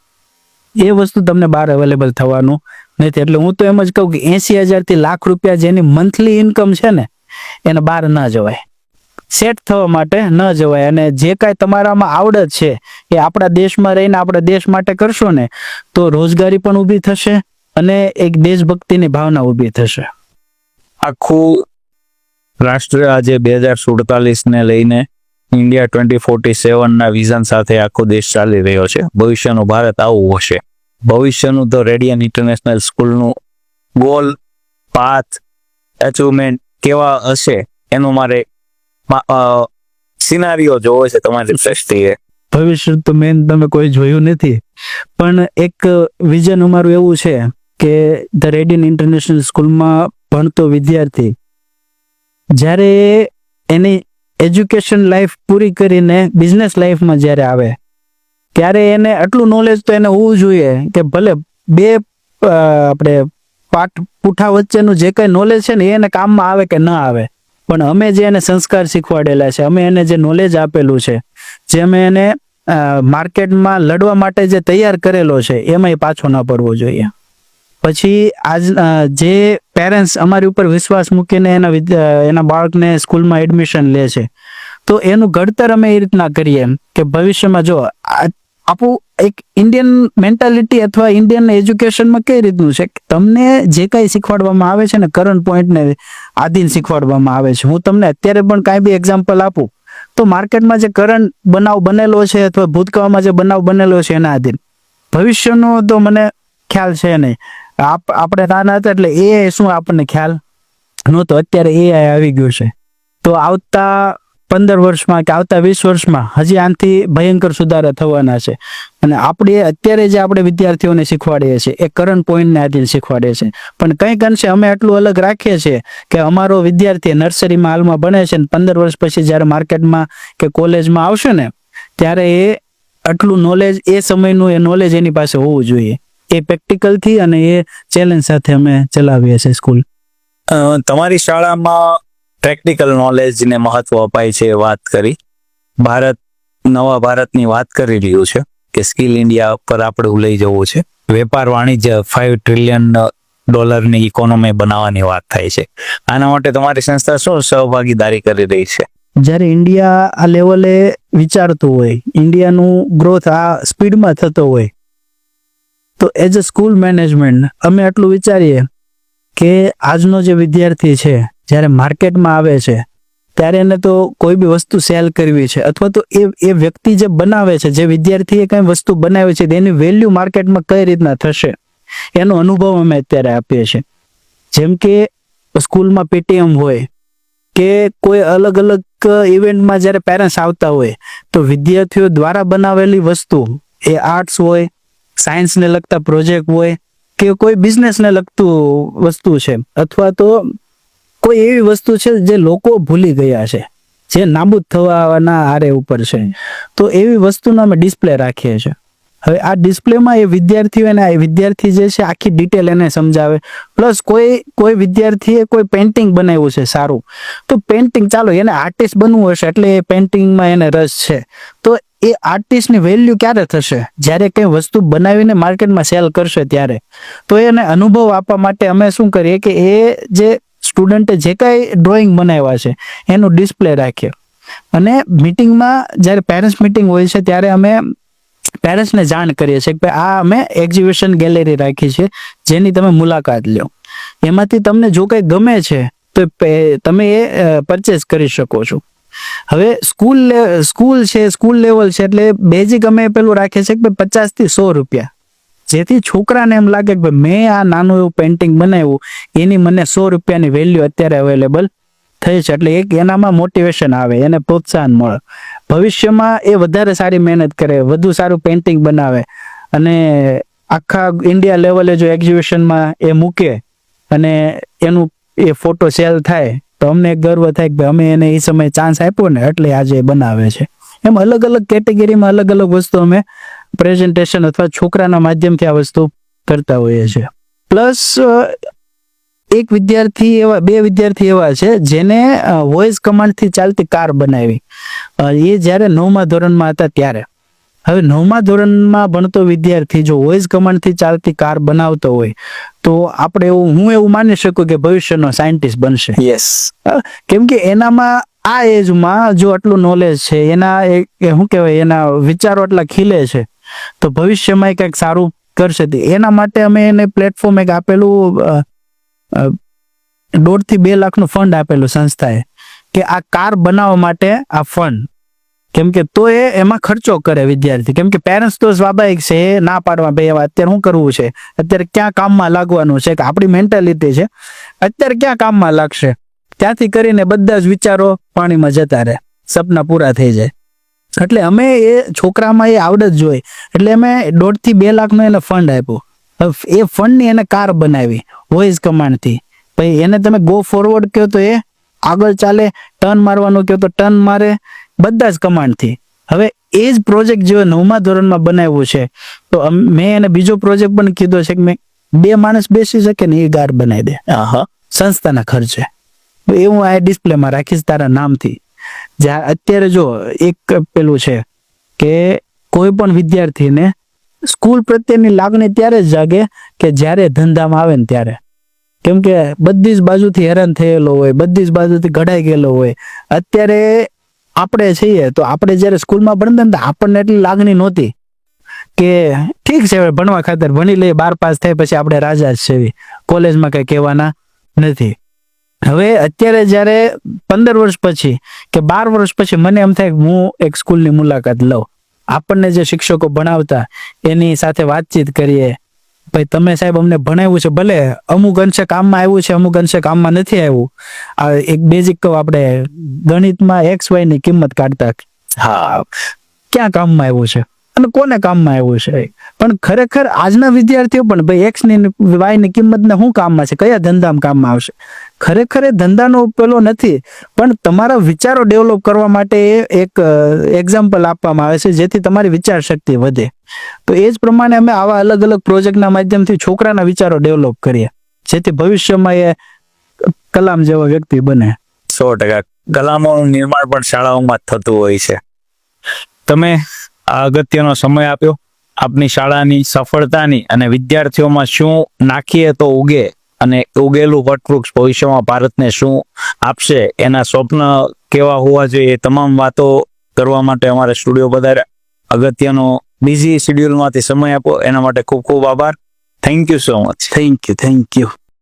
એ વસ્તુ તમને બહાર અવેલેબલ થવાનું નથી. એટલે હું તો એમ જ કહું કે 80,000 થી ₹1,00,000 જેની મંથલી ઇન્કમ છે ને, એને બહાર ના જવાય. સેટ થવા માટે ન જવાય. અને જે કાંઈ તમારામાં આવડત છે એ આપણા દેશમાં રહીને આપણા દેશ માટે કરશો ને, તો રોજગારી પણ ઊભી થશે અને એક દેશભક્તિની ભાવના ઊભી થશે. આખું રાષ્ટ્ર આજે 2047 ને લઈને ઇન્ડિયા 2047 ના વિઝન સાથે આખો દેશ ચાલી રહ્યો છે. ભવિષ્યનું ભારત આવું હશે. ભવિષ્યનું તો રેડિયન ઇન્ટરનેશનલ સ્કૂલનું ગોલ, પાથ, અચીવમેન્ટ કેવા હશે એનું મારે સિનારીઓ જોવો છે તમારી દ્રષ્ટિએ. ભવિષ્ય તો મેન તમે કોઈ જોયું નથી, પણ એક વિઝન અમારું એવું છે કે ધ રેડિયન ઇન્ટરનેશનલ સ્કૂલમાં ભણતો વિદ્યાર્થી જ્યારે એની એજ્યુકેશન લાઈફ પૂરી કરીને બિઝનેસ લાઈફમાં જ્યારે આવે ત્યારે એને આટલું નોલેજ તો એને હોવું જોઈએ કે ભલે બે આપણે પૂઠા વચ્ચેનું જે કંઈ નોલેજ છે ને એને કામમાં આવે કે ન આવે, પણ અમે જે એને સંસ્કાર શીખવાડેલા છે, અમે એને જે નોલેજ આપેલું છે, જે અમે એને માર્કેટમાં લડવા માટે જે તૈયાર કરેલો છે, એમાં એ પાછો ના પડવો જોઈએ. પછી આજ જે પેરેન્ટ્સ અમારી ઉપર વિશ્વાસ મૂકીને એના બાળકને સ્કૂલમાં એડમિશન લે છે, તો એનું ઘડતર અમે એ રીતના કરીએ કે ભવિષ્યમાં જો આપણું એક ઇન્ડિયન મેન્ટાલિટી અથવા ઇન્ડિયન એજ્યુકેશનમાં કઈ રીતનું છે કે તમને જે કાંઈ શીખવાડવામાં આવે છે ને કરંટ પોઈન્ટને આધીન શીખવાડવામાં આવે છે. હું તમને અત્યારે પણ કાંઈ બી એક્ઝામ્પલ આપું તો માર્કેટમાં જે કરંટ બનાવ બનેલો છે અથવા ભૂતકાળમાં જે બનાવ બનેલો છે એના આધીન. ભવિષ્યનો તો મને ખ્યાલ છે નહીં. આપણે નાના હતા એટલે એ શું આપણને ખ્યાલ નહોતો. અત્યારે એ આવી ગયું છે, તો આવતા 15 વર્ષમાં કે આવતા 20 વર્ષમાં હજી આનાથી ભયંકર સુધારા થવાના છે. અને આપણે અત્યારે જે આપણે વિદ્યાર્થીઓને શીખવાડીએ છીએ એ કરંટ પોઈન્ટને આધીન શીખવાડીએ છીએ, પણ કંઈક અંશે અમે એટલું અલગ રાખીએ છીએ કે અમારો વિદ્યાર્થી નર્સરીમાં હાલમાં ભણે છે ને 15 વર્ષ પછી જ્યારે માર્કેટમાં કે કોલેજમાં આવશે ને ત્યારે એ આટલું નોલેજ, એ સમયનું એ નોલેજ એની પાસે હોવું જોઈએ. એ પ્રેક્ટિકલથી અને એ ચેલેન્જ સાથે અમે ચલાવીએ છીએ સ્કૂલ. તમારી શાળામાં પ્રેક્ટિકલ નોલેજને મહત્વ અપાય છે, વાત કરી. ભારત નવા ભારતની વાત કરી રહ્યું છે કે સ્કિલ ઇન્ડિયા પર આપણે લઈ જવું છે. વેપાર વાણિજ્ય $5 ટ્રિલિયન ઇકોનોમી બનાવવાની વાત થાય છે. આના માટે તમારી સંસ્થા શું સહભાગીદારી કરી રહી છે? જ્યારે ઇન્ડિયા આ લેવલે વિચારતું હોય, ઇન્ડિયાનું ગ્રોથ આ સ્પીડમાં થતો હોય, તો એઝ અ સ્કૂલ મેનેજમેન્ટ અમે આટલું વિચારીએ કે આજનો જે વિદ્યાર્થી છે જ્યારે માર્કેટમાં આવે છે ત્યારે એને તો કોઈ બી વસ્તુ સેલ કરવી છે, અથવા તો એ વ્યક્તિ જે બનાવે છે, જે વિદ્યાર્થીએ કંઈ વસ્તુ બનાવી છે એની વેલ્યુ માર્કેટમાં કઈ રીતના થશે એનો અનુભવ અમે અત્યારે આપીએ છીએ. જેમ કે સ્કૂલમાં પેટીએમ હોય કે કોઈ અલગ અલગ ઇવેન્ટમાં જ્યારે પેરેન્ટ્સ આવતા હોય તો વિદ્યાર્થીઓ દ્વારા બનાવેલી વસ્તુ, એ આર્ટ્સ હોય, સાયન્સને લગતા પ્રોજેક્ટ હોય કે કોઈ બિઝનેસને લગતું વસ્તુ છે, અથવા તો કોઈ એવી વસ્તુ છે જે લોકો ભૂલી ગયા છે, જે નાબૂદ થવાના આરે ઉપર છે, તો એવી વસ્તુનો અમે ડિસ્પ્લે રાખીએ છીએ. હવે આ ડિસ્પ્લેમાં એ વિદ્યાર્થી જે છે આખી ડિટેલ એને સમજાવે. પ્લસ કોઈ વિદ્યાર્થીએ કોઈ પેઇન્ટિંગ બનાવ્યું છે સારું, તો પેઇન્ટિંગ, ચાલો એને આર્ટિસ્ટ બનવું હશે એટલે એ પેઇન્ટિંગમાં એને રસ છે, તો એ આર્ટિસ્ટની વેલ્યુ ક્યારે થશે? જ્યારે કંઈ વસ્તુ બનાવીને માર્કેટમાં સેલ કરશે ત્યારે. તો એને અનુભવ આપવા માટે અમે શું કરીએ કે એ જે સ્ટુડન્ટે જે કાંઈ ડ્રોઈંગ બનાવ્યા છે એનું ડિસ્પ્લે રાખીએ. અને મિટિંગમાં જ્યારે પેરેન્ટ્સ મિટિંગ હોય છે ત્યારે અમે પેરેન્ટ્સને જાણ કરીએ છીએ કે ભાઈ આ અમે એક્ઝિબિશન ગેલેરી રાખી છે, જેની તમે મુલાકાત લ્યો. એમાંથી તમને જો કંઈ ગમે છે તો તમે એ પરચેસ કરી શકો છો. હવે સ્કૂલ છે, સ્કૂલ લેવલ છે, એટલે બેઝિક અમે પેલું રાખીએ છીએ કે 50 થી 100 રૂપિયા, જેથી છોકરાને એમ લાગે કે ભાઈ મેં આ નાનું એવું પેઇન્ટિંગ બનાવ્યું, એની મને 100 રૂપિયાની વેલ્યુ અત્યારે અવેલેબલ થઈ છે. એટલે એક એનામાં મોટિવેશન આવે, એને પ્રોત્સાહન મળે. ભવિષ્યમાં એ વધારે સારી મહેનત કરે, વધુ સારું પેઇન્ટિંગ બનાવે, અને આખા ઇન્ડિયા લેવલે જો એક્ઝિબિશનમાં એ મૂકે અને એનું એ ફોટો સેલ થાય તો અમને એક ગર્વ થાય કે અમે એને એ સમયે ચાન્સ આપ્યો ને એટલે આજે એ બનાવે છે. એમ અલગ અલગ કેટેગરીમાં અલગ અલગ વસ્તુ અમે પ્રેઝન્ટેશન અથવા છોકરાના માધ્યમથી આ વસ્તુ કરતા હોઈએ છીએ. પ્લસ બે વિદ્યાર્થી એવા છે જેને વોઇસ કમાન્ડથી ચાલતી કાર બનાવી. એ જ્યારે 9મા ધોરણમાં હતા ત્યારે. હવે 9મા ધોરણમાં ભણતો વિદ્યાર્થી જો વોઇસ કમાન્ડથી ચાલતી કાર બનાવતો હોય તો હું એવું માની શકું કે ભવિષ્યનો સાયન્ટિસ્ટ બનશે. યસ. કેમ કે એનામાં આ એજમાં જો આટલું નોલેજ છે, શું કહેવાય, એના વિચારો આટલા ખીલે છે, તો ભવિષ્યમાં કંઈક સારું કરશે. એના માટે અમે એને પ્લેટફોર્મ એક આપેલું, 1.5 થી 2 લાખનું ફંડ આપેલું સંસ્થાએ, કે આ કાર બનાવવા માટે આ ફંડ. કેમ કે તો એમાં ખર્ચો કરે વિદ્યાર્થી. કેમ કે પેરેન્ટ્સ તો સ્વાભાવિક છે એ ના પાડવા, ભાઈ અત્યારે શું કરવું છે, અત્યારે ક્યાં કામમાં લાગવાનું છે, કે આપણી મેન્ટાલિટી છે અત્યારે ક્યાં કામમાં લાગશે, ત્યાંથી કરીને બધા જ વિચારો પાણીમાં જતા રહે, સપના પૂરા થઈ જાય. એટલે અમે એ છોકરામાં એ આવડત જોઈ, એટલે અમે 1.5 થી 2 લાખનો એને ફંડ આપ્યો. એ ફંડની એને કાર બનાવી વોઇસ કમાન્ડથી. ભાઈ એને તમે ગો ફોરવર્ડ કહો તો એ આગળ ચાલે, ટર્ન મારવાનું કહો તો ટર્ન મારે, બધા જ કમાન્ડથી. હવે એ જ પ્રોજેક્ટ જો 9મા ધોરણમાં બનાવ્યું છે, તો મેં એને બીજો પ્રોજેક્ટ પણ કીધો છે કે મેં 2 માણસ બેસી શકે ને એ કાર બનાવી દે સંસ્થાના ખર્ચે. એ હું આ ડિસ્પ્લેમાં રાખીશ તારા નામથી. જ્યાં અત્યારે જો એક પેલું છે કે કોઈ પણ વિદ્યાર્થીને સ્કૂલ પ્રત્યેની લાગણી ત્યારે જ જાગે કે જ્યારે ધંધામાં આવે ને ત્યારે. કેમ કે બધી જ બાજુથી હેરાન થયેલો હોય, બધી જ બાજુથી ઘડાઈ ગયેલો હોય. અત્યારે આપણે છીએ તો આપણે જ્યારે સ્કૂલમાં ભણતા ને આપણને એટલી લાગણી નહોતી કે ઠીક છે ભણવા ખાતર ભણી લઈએ, 12 પાસ થાય પછી આપણે રાજા જ છે, કોલેજમાં કઈ કહેવાના નથી. હવે અત્યારે જ્યારે 15 વર્ષ પછી કે 12 વર્ષ પછી મને એમ થાય કે હું એક સ્કૂલની મુલાકાત લઉં, આપણને જે શિક્ષકો ભણાવતા એની સાથે વાતચીત કરીએ, ભાઈ તમે સાહેબ અમને ભણાવ્યું છે, ભલે અમુક અંશે કામમાં આવ્યું છે, અમુક અંશે કામમાં નથી આવ્યું. એક બેઝિક કહું, આપણે ગણિતમાં XY ની કિંમત કાઢતા, હા ક્યાં કામમાં આવ્યું છે અને કોને કામમાં આવ્યું છે. પણ ખરેખર આજના વિદ્યાર્થીઓ પણ ભાઈ X ની Y ની કિંમતને શું કામમાં છે, કયા ધંધામાં કામમાં આવશે. ખરેખર એ ધંધાનો પેલો નથી, પણ તમારા વિચારો ડેવલપ કરવા માટે એક એક્ઝામ્પલ આપવામાં આવે છે જેથી તમારી વિચાર શક્તિ વધે. તો એ જ પ્રમાણે અમે આવા અલગ અલગ પ્રોજેક્ટના માધ્યમથી છોકરાના વિચારો ડેવલપ કરીએ, જેથી ભવિષ્યમાં એ કલામ જેવો વ્યક્તિ બને. 100%. કલામોનું નિર્માણ પણ શાળાઓમાં થતું હોય છે. તમે આ અગત્યનો સમય આપ્યો આપની શાળાની સફળતાની, અને વિદ્યાર્થીઓમાં શું નાખીએ તો ઉગે, અને ઉગેલું વટવૃક્ષ ભવિષ્યમાં ભારતને શું આપશે, એના સ્વપ્ન કેવા હોવા જોઈએ, એ તમામ વાતો કરવા માટે અમારે સ્ટુડિયો પધાર્યા. અગત્યનો બિઝી શેડ્યુલમાંથી સમય આપો એના માટે ખૂબ ખૂબ આભાર. Thank you so much. Thank you.